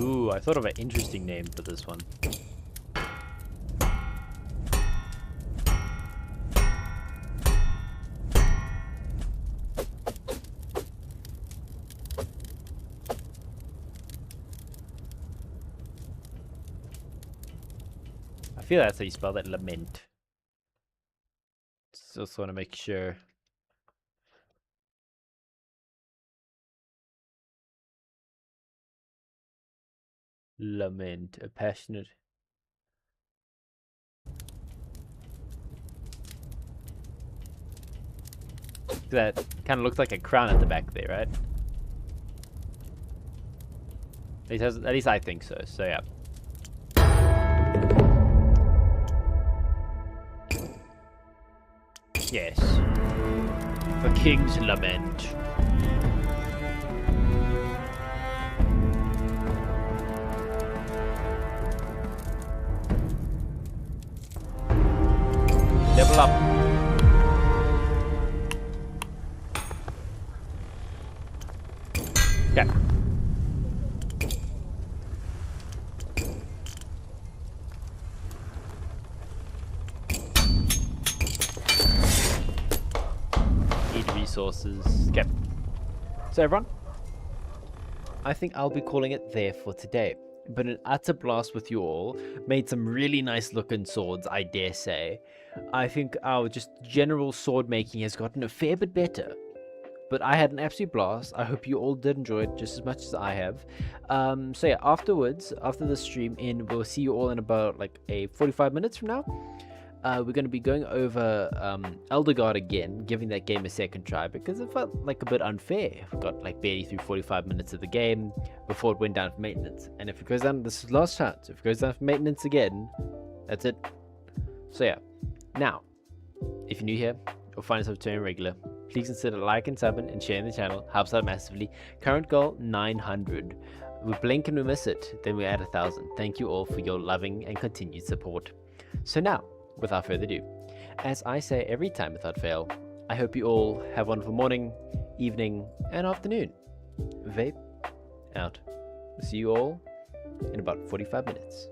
Ooh, I thought of an interesting name for this one. I feel that's how you spell that, lament. Just want to make sure. Lament, a passionate. That kind of looks like a crown at the back there, right? At least I think so. So yeah. Yes. The King's Lament. Level up. Okay. Need resources. Okay. So everyone, I think I'll be calling it there for today. But an utter blast with you all. Made some really nice looking swords, I dare say. I think our just general sword making has gotten a fair bit better. But I had an absolute blast. I hope you all did enjoy it just as much as I have. So yeah, afterwards, after the stream we'll see you all in about like a 45 minutes from now. we're going to be going over Eldergard again, giving that game a second try because it felt like a bit unfair. We got like barely through 45 minutes of the game before it went down for maintenance. And if it goes down, this is last chance. If it goes down for maintenance again, that's it. So yeah, now, if you're new here or find yourself turning regular, please consider liking, subbing, and sharing the channel. Helps out massively. Current goal 900. We blink and we miss it, then we add 1,000. Thank you all for your loving and continued support. So now, without further ado, as I say every time without fail, I hope you all have a wonderful morning, evening, and afternoon. Vape out. See you all in about 45 minutes.